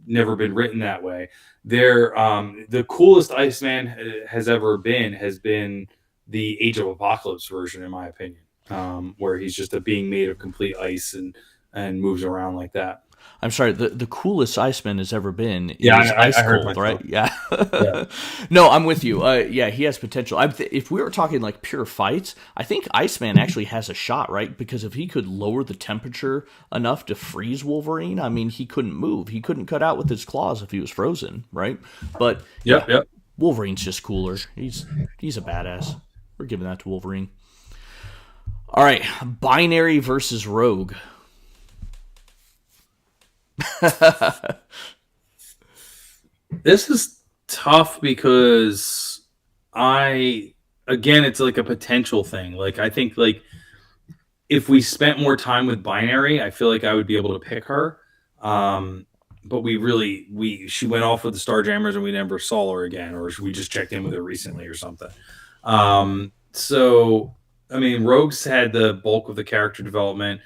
been written that way. The coolest Iceman has been the Age of Apocalypse version, in my opinion, where he's just a being made of complete ice and moves around like that. I'm sorry, the coolest Iceman has ever been Yeah, is Ice I heard Cold, myself. right? Yeah. Yeah, No, I'm with you. Yeah, he has potential. If we were talking like pure fights, I think Iceman actually has a shot, right? Because if he could lower the temperature enough to freeze Wolverine, I mean, he couldn't move. He couldn't cut out with his claws if he was frozen, right? But yeah, yep, yep. Wolverine's just cooler. He's a badass. We're giving that to Wolverine. All right, Binary versus Rogue. This is tough because it's like a potential thing. Like I think like if we spent more time with Binary, I feel like I would be able to pick her. But she went off with the Starjammers and we never saw her again, or we just checked in with her recently or something. So I mean, Rogue's had the bulk of the character development.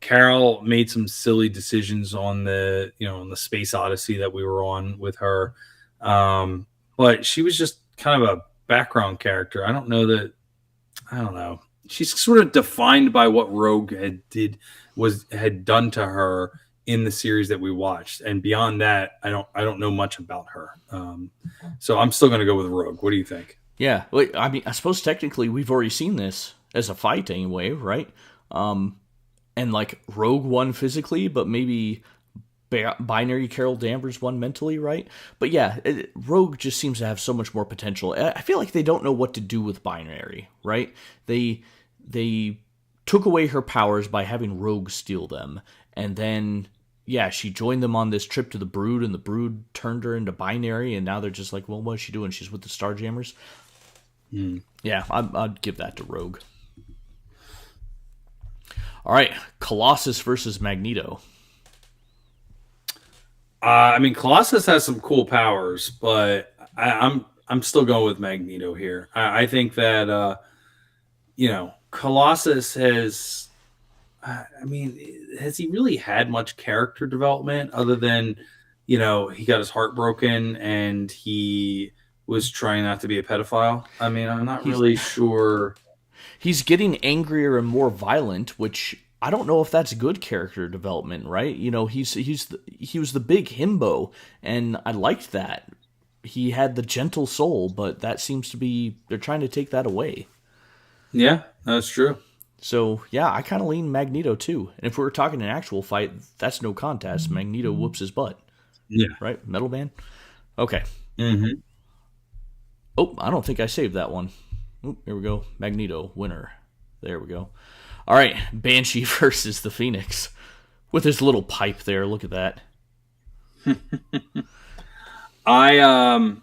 Carol made some silly decisions on the Space Odyssey that we were on with her, but she was just kind of a background character. I don't know. She's sort of defined by what Rogue had done to her in the series that we watched, and beyond that, I don't know much about her. So I'm still going to go with Rogue. What do you think? Yeah, well, I mean, I suppose technically we've already seen this as a fight anyway, right? And like Rogue won physically, but maybe Binary Carol Danvers won mentally, right? But yeah, Rogue just seems to have so much more potential. I feel like they don't know what to do with Binary, right? They took away her powers by having Rogue steal them, and then yeah, she joined them on this trip to the Brood, and the Brood turned her into Binary, and now they're just like, well, what is she doing? She's with the Starjammers. Yeah, I'd give that to Rogue. All right, Colossus versus Magneto. I mean, Colossus has some cool powers, but I'm still going with Magneto here. I think that Colossus has. I mean, has he really had much character development other than he got his heart broken and he was trying not to be a pedophile? I mean, I'm not really sure. He's getting angrier and more violent, which I don't know if that's good character development, right? He was the big himbo, and I liked that. He had the gentle soul, but that seems to be they're trying to take that away. Yeah, that's true. So yeah, I kind of lean Magneto too. And if we were talking an actual fight, that's no contest. Magneto whoops his butt, Yeah. right? Metal Man. Okay. Mm-hmm. Oh, I don't think I saved that one. Oop, here we go. Magneto, winner. There we go. All right, Banshee versus the Phoenix. With his little pipe there. Look at that. I've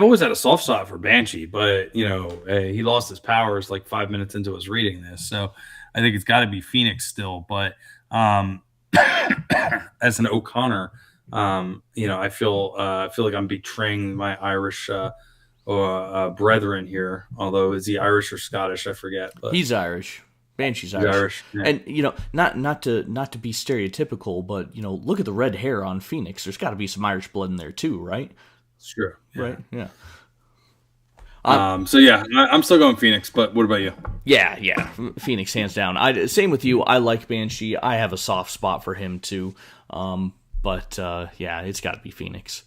always had a soft spot for Banshee, but he lost his powers like 5 minutes into us reading this, so I think it's got to be Phoenix still. But as an O'Connor, I feel like I'm betraying my Irish brethren here. Although is he Irish or Scottish? I forget. But He's Irish. Banshee's He's Irish. Irish. Yeah. And not to be stereotypical, but look at the red hair on Phoenix. There's got to be some Irish blood in there too, right? Sure. Yeah. Right? Yeah. So yeah, I'm still going Phoenix. But what about you? Yeah. Phoenix, hands down. Same with you. I like Banshee. I have a soft spot for him too. But yeah, it's got to be Phoenix.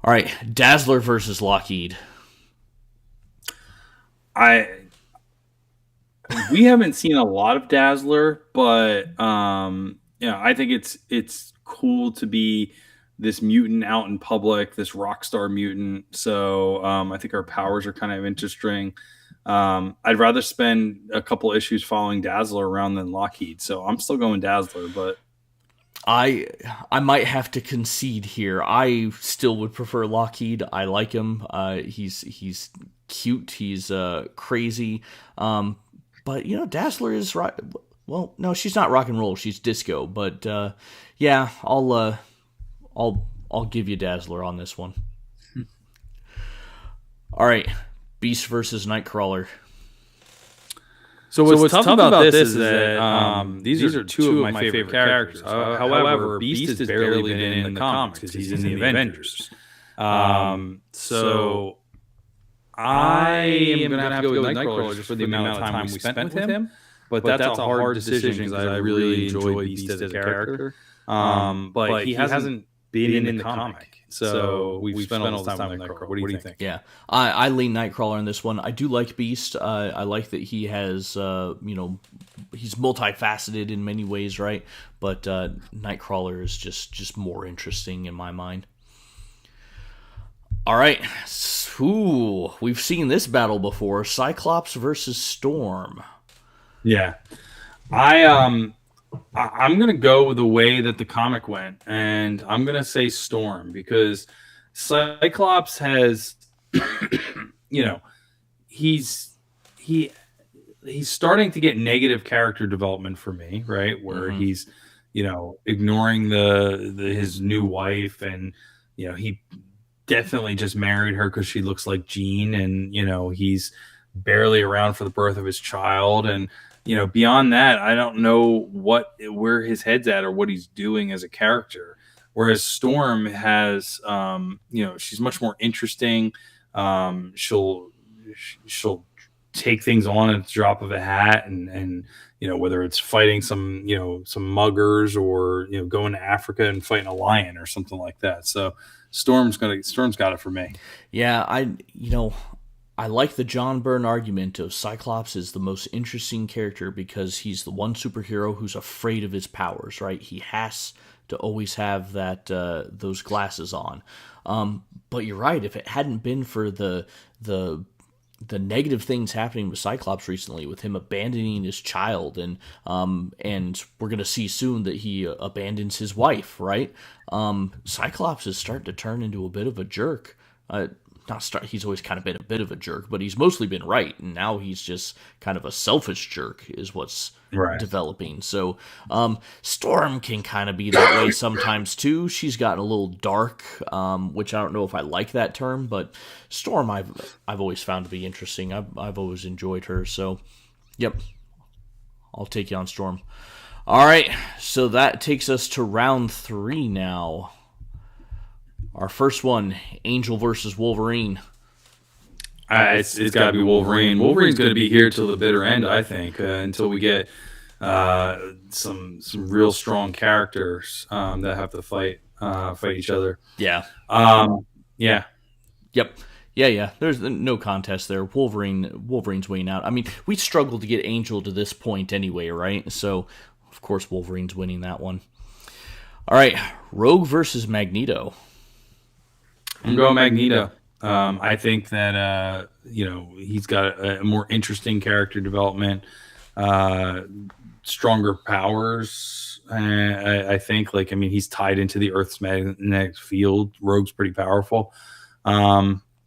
All right, Dazzler versus Lockheed. We haven't seen a lot of Dazzler, but I think it's cool to be this mutant out in public, this rock star mutant. So I think our powers are kind of interesting. I'd rather spend a couple issues following Dazzler around than Lockheed, so I'm still going Dazzler. But I might have to concede here. I still would prefer Lockheed. I like him. He's cute. He's crazy. But Dazzler is right. Well, no, she's not rock and roll. She's disco. But yeah, I'll give you Dazzler on this one. All right, Beast versus Nightcrawler. So what's tough about this is that these are two of my favorite characters. However, Beast has barely been in the comics because he's in the Avengers. So I am going to have to go with Nightcrawler just for the amount of time we spent with him. But that's a hard decision because I really enjoy Beast as a character. But he hasn't been in the comic. So we've spent all this time with Nightcrawler. What do you think? Yeah, I lean Nightcrawler in this one. I do like Beast. I like that he has, he's multifaceted in many ways, right? But Nightcrawler is just more interesting in my mind. All right, we've seen this battle before: Cyclops versus Storm. Yeah, I'm going to go the way that the comic went, and I'm going to say Storm because Cyclops has, he's starting to get negative character development for me, right? Where he's, ignoring his new wife, and he definitely just married her because she looks like Jean, and he's barely around for the birth of his child, and beyond that, I don't know where his head's at or what he's doing as a character. Whereas Storm has, she's much more interesting. She'll take things on at the drop of a hat, and whether it's fighting some muggers or going to Africa and fighting a lion or something like that. So Storm's got it for me. Yeah, I like the John Byrne argument of Cyclops is the most interesting character because he's the one superhero who's afraid of his powers, right? He has to always have that those glasses on. But you're right. If it hadn't been for the negative things happening with Cyclops recently, with him abandoning his child, and we're gonna see soon that he abandons his wife, right? Cyclops is starting to turn into a bit of a jerk. He's always kind of been a bit of a jerk, but he's mostly been right, and now he's just kind of a selfish jerk is what's developing. So Storm can kind of be that way sometimes too. She's gotten a little dark, which I don't know if I like that term, but Storm I've always found to be interesting. I've always enjoyed her. So yep, I'll take you on Storm. All right, so that takes us to round 3 now. Our first one, Angel versus Wolverine. It's got to be Wolverine. Wolverine's going to be here till the bitter end, I think, until we get some real strong characters that have to fight each other. Yeah. Yeah. Yep. Yeah. There's no contest there. Wolverine's winning out. I mean, we struggled to get Angel to this point anyway, right? So, of course, Wolverine's winning that one. All right, Rogue versus Magneto. I'm going Magneto. I think that he's got a more interesting character development, stronger powers. I think, he's tied into the Earth's magnetic field. Rogue's pretty powerful.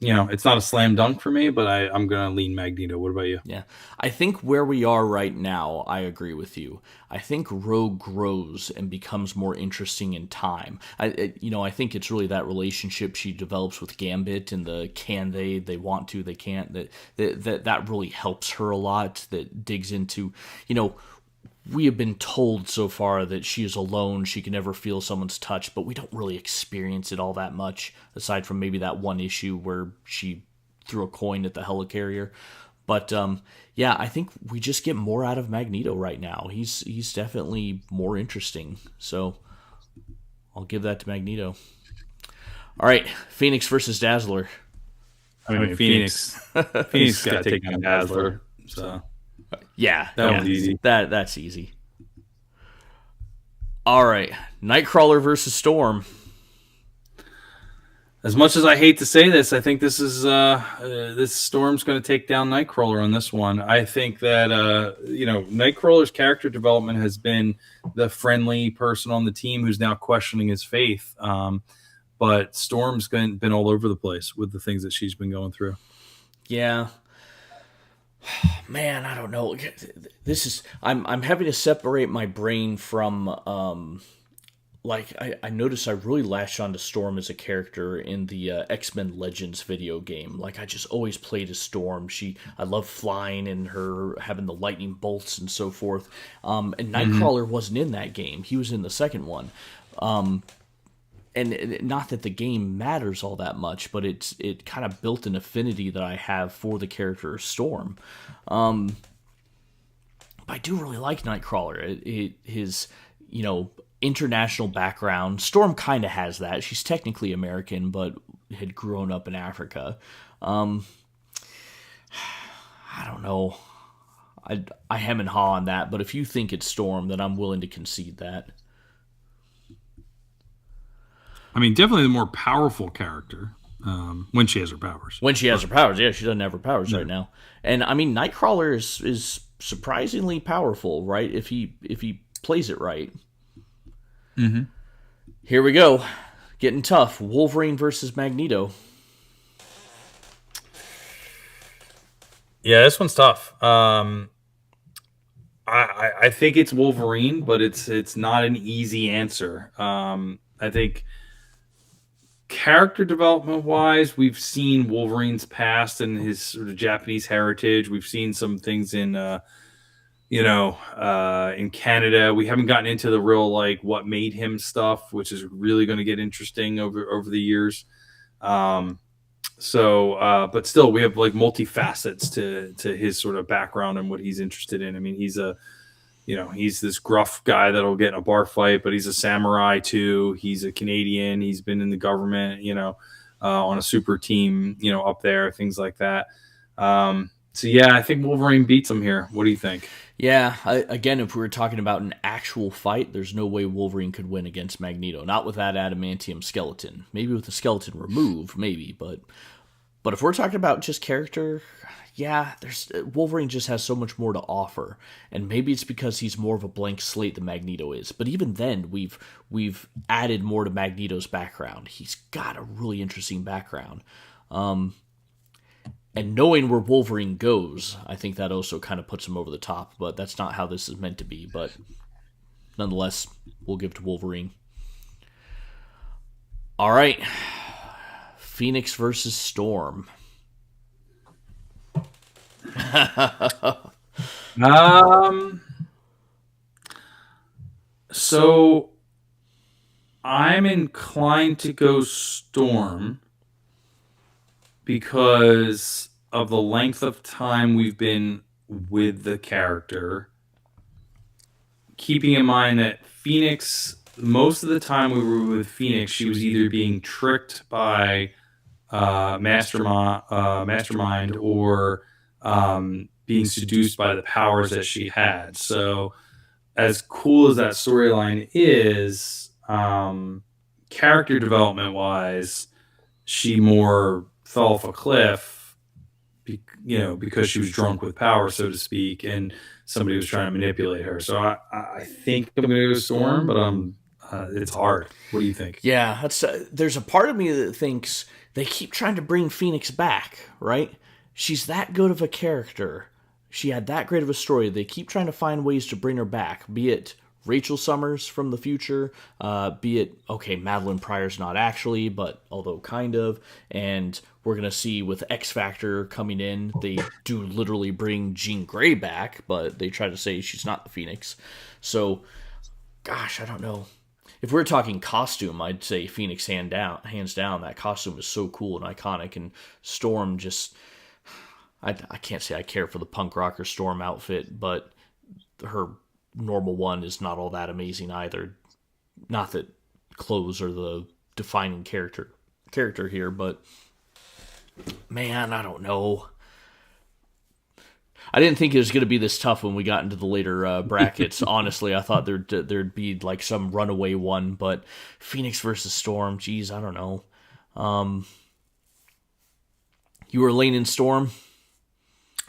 it's not a slam dunk for me, but I'm going to lean Magneto. What about you? Yeah. I think where we are right now, I agree with you. I think Rogue grows and becomes more interesting in time. I think it's really that relationship she develops with Gambit and the can they want to, they can't, that really helps her a lot, that digs into, you know, we have been told so far that she is alone, she can never feel someone's touch, but we don't really experience it all that much, aside from maybe that one issue where she threw a coin at the helicarrier. But yeah, I think we just get more out of Magneto right now. He's definitely more interesting. So I'll give that to Magneto. All right, Phoenix versus Dazzler. I mean, Phoenix got to take on Dazzler. So Yeah, that was easy. That's easy. All right, Nightcrawler versus Storm. As much as I hate to say this, I think this Storm's going to take down Nightcrawler on this one. I think that Nightcrawler's character development has been the friendly person on the team who's now questioning his faith. But Storm's been all over the place with the things that she's been going through. Yeah. Man, I don't know. I'm having to separate my brain from I noticed I really latched onto Storm as a character in the X-Men Legends video game. Like, I just always played as Storm. I love flying and her having the lightning bolts and so forth. And Nightcrawler wasn't in that game. He was in the second one. And not that the game matters all that much, but it kind of built an affinity that I have for the character Storm. But I do really like Nightcrawler. His international background. Storm kind of has that. She's technically American, but had grown up in Africa. I don't know. I hem and haw on that, but if you think it's Storm, then I'm willing to concede that. I mean, definitely the more powerful character when she has her powers. When she has her powers, yeah, she doesn't have her powers right now. And I mean, Nightcrawler is surprisingly powerful, right? If he plays it right. Mm-hmm. Here we go, getting tough. Wolverine versus Magneto. Yeah, this one's tough. I think it's Wolverine, but it's not an easy answer. I think character development wise, we've seen Wolverine's past and his sort of Japanese heritage. We've seen some things in in Canada. We haven't gotten into the real what made him stuff, which is really going to get interesting over the years. But still, we have multifacets to his sort of background and what he's interested in. I mean, he's he's this gruff guy that'll get in a bar fight, but he's a samurai too. He's a Canadian. He's been in the government, on a super team, up there, things like that. So yeah, I think Wolverine beats him here. What do you think? Yeah, again, if we were talking about an actual fight, there's no way Wolverine could win against Magneto. Not with that adamantium skeleton. Maybe with the skeleton removed, maybe. But if we're talking about just character, yeah, Wolverine just has so much more to offer. And maybe it's because he's more of a blank slate than Magneto is. But even then, we've added more to Magneto's background. He's got a really interesting background. And knowing where Wolverine goes, I think that also kind of puts him over the top. But that's not how this is meant to be. But nonetheless, we'll give it to Wolverine. All right. Phoenix versus Storm. So I'm inclined to go Storm because of the length of time we've been with the character. Keeping in mind that Phoenix, most of the time we were with Phoenix, she was either being tricked by Mastermind or being seduced by the powers that she had. So as cool as that storyline is, character development wise, she more fell off a cliff, because she was drunk with power, so to speak, and somebody was trying to manipulate her. So I think I'm going to go Storm, but it's hard. What do you think? Yeah, that's there's a part of me that thinks they keep trying to bring Phoenix back, right? She's that good of a character. She had that great of a story. They keep trying to find ways to bring her back, be it Rachel Summers from the future, be it, okay, Madeline Pryor's not actually, but although kind of, and we're going to see with X Factor coming in, they do literally bring Jean Grey back, but they try to say she's not the Phoenix. So, gosh, I don't know. If we're talking costume, I'd say Phoenix hands down. That costume is so cool and iconic, and Storm just, I can't say I care for the punk rocker Storm outfit, but her normal one is not all that amazing either. Not that clothes are the defining character here, but man, I don't know. I didn't think it was going to be this tough when we got into the later brackets. Honestly, I thought there'd be like some runaway one, but Phoenix versus Storm, geez, I don't know. You were leaning Storm?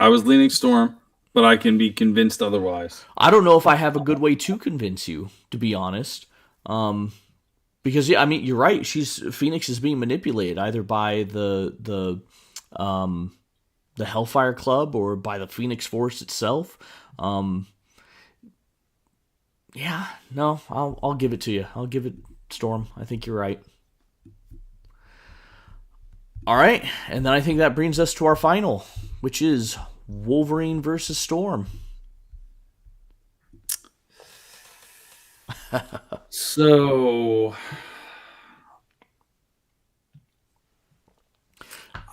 I was leaning Storm, but I can be convinced otherwise. I don't know if I have a good way to convince you, to be honest. Because yeah, I mean, you're right. Phoenix is being manipulated either by the Hellfire Club or by the Phoenix Force itself. Yeah, no, I'll give it to you. I'll give it Storm. I think you're right. All right, and then I think that brings us to our final, which is Wolverine versus Storm. So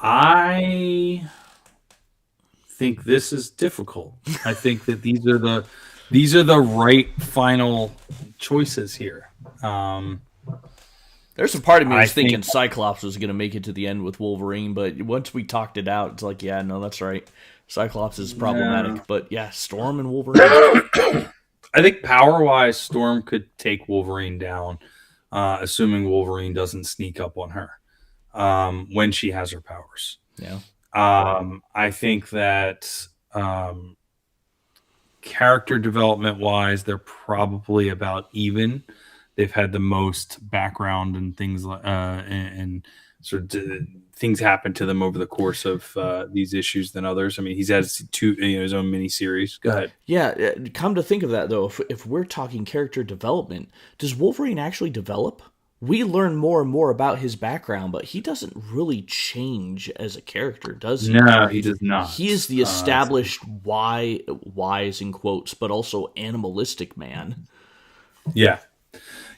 I think this is difficult. I think that these are the right final choices here. There's a part of me I was thinking think- Cyclops was going to make it to the end with Wolverine, but once we talked it out, it's like, yeah, no, that's right. Cyclops is problematic, Yeah. but yeah, Storm and Wolverine. I think power-wise, Storm could take Wolverine down, assuming Wolverine doesn't sneak up on her when she has her powers. Yeah. I think that character development-wise, they're probably about even. They've had the most background and things, and sort of things happen to them over the course of these issues than others. I mean, he's had his own mini series. Go ahead. Yeah, come to think of that, though, if we're talking character development, does Wolverine actually develop? We learn more and more about his background, but he doesn't really change as a character, does he? No, he does not. He is the established wise in quotes, but also animalistic man. Yeah.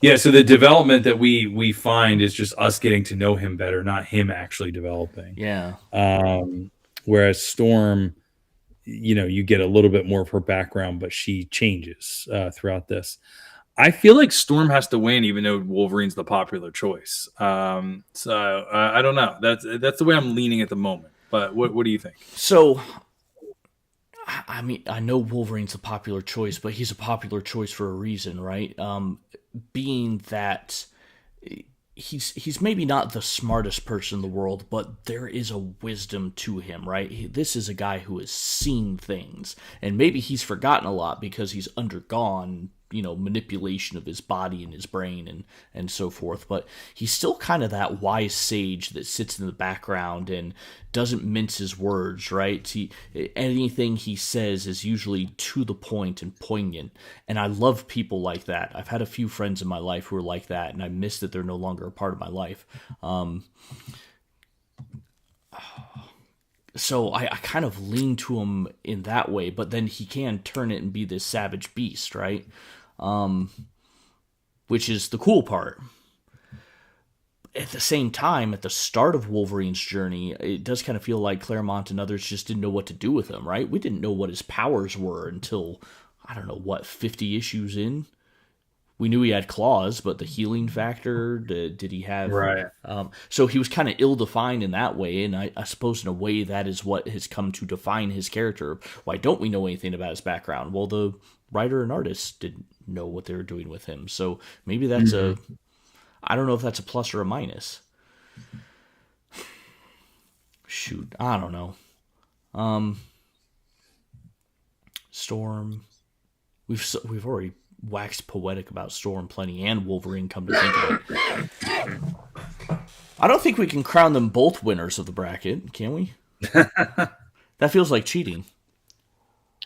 Yeah, so the development that we find is just us getting to know him better, not him actually developing. Yeah. Whereas Storm, you get a little bit more of her background, but she changes throughout this. I feel like Storm has to win, even though Wolverine's the popular choice. So I don't know. That's the way I'm leaning at the moment. But what do you think? So, I mean, I know Wolverine's a popular choice, but he's a popular choice for a reason, right? Being that he's maybe not the smartest person in the world, but there is a wisdom to him, right? This is a guy who has seen things, and maybe he's forgotten a lot because he's undergone, manipulation of his body and his brain and so forth. But he's still kind of that wise sage that sits in the background and doesn't mince his words, right? Anything he says is usually to the point and poignant. And I love people like that. I've had a few friends in my life who are like that, and I miss that they're no longer a part of my life. So I kind of lean to him in that way, but then he can turn it and be this savage beast, right? Which is the cool part. At the same time, at the start of Wolverine's journey, it does kind of feel like Claremont and others just didn't know what to do with him, right? We didn't know what his powers were until, 50 issues in? We knew he had claws, but the healing factor, did he have... Right. So he was kind of ill-defined in that way, and I suppose in a way that is what has come to define his character. Why don't we know anything about his background? Well, the writer and artist didn't know what they were doing with him, so maybe that's I don't know if that's a plus or a minus. Shoot, I don't know. Storm, we've already waxed poetic about Storm Plenty and Wolverine, come to think of it. I don't think we can crown them both winners of the bracket, can we? That feels like cheating.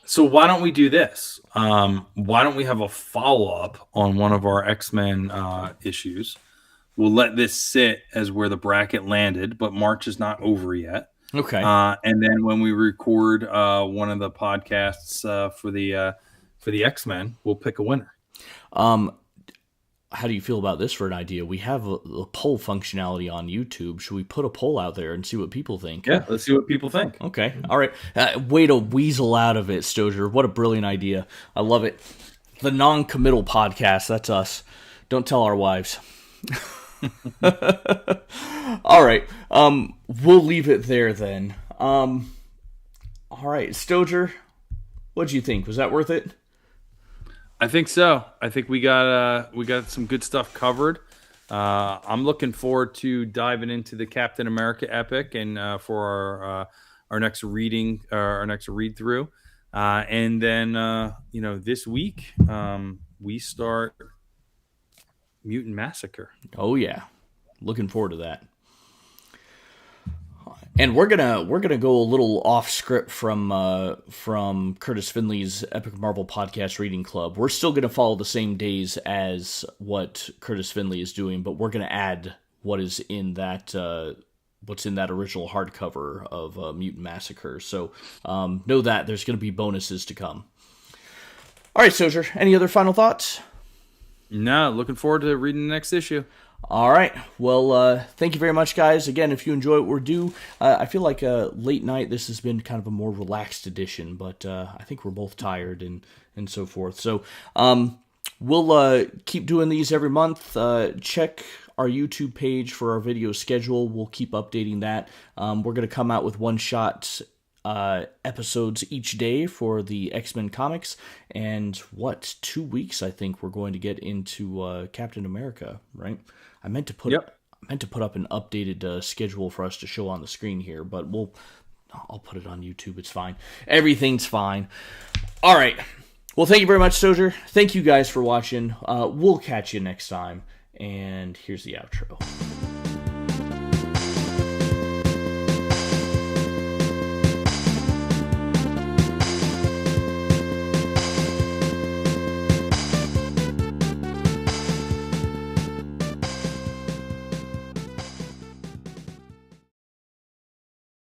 So why don't we do this? Why don't we have a follow-up on one of our X-Men issues? We'll let this sit as where the bracket landed, but March is not over yet. Okay. And then when we record one of the podcasts for the X-Men, we'll pick a winner. How do you feel about this for an idea? We have a poll functionality on YouTube. Should we put a poll out there and see what people think? Yeah, let's see what people think. Okay. All right. Way to weasel out of it, Stojr. What a brilliant idea. I love it. The non-committal podcast. That's us. Don't tell our wives. All right. We'll leave it there then. All right. Stojr, what'd you think? Was that worth it? I think so. I think we got some good stuff covered. I'm looking forward to diving into the Captain America epic and for our next reading, our next read through, and then this week we start Mutant Massacre. Oh yeah, looking forward to that. And we're gonna go a little off script from Curtis Finley's Epic Marvel Podcast Reading Club. We're still gonna follow the same days as what Curtis Finley is doing, but we're gonna add what's in that original hardcover of Mutant Massacre. So know that there's gonna be bonuses to come. All right, Stojr, any other final thoughts? No, looking forward to reading the next issue. All right. Well, thank you very much, guys. Again, if you enjoy what we're doing, I feel like late night, this has been kind of a more relaxed edition, but I think we're both tired and so forth. So we'll keep doing these every month. Check our YouTube page for our video schedule. We'll keep updating that. We're going to come out with one-shot episodes each day for the X-Men comics, and 2 weeks I think we're going to get into Captain America, right? I meant to put up an updated schedule for us to show on the screen here, but I'll put it on YouTube. It's fine. Everything's fine. All right. Well, thank you very much, Stojr. Thank you guys for watching. We'll catch you next time, and here's the outro.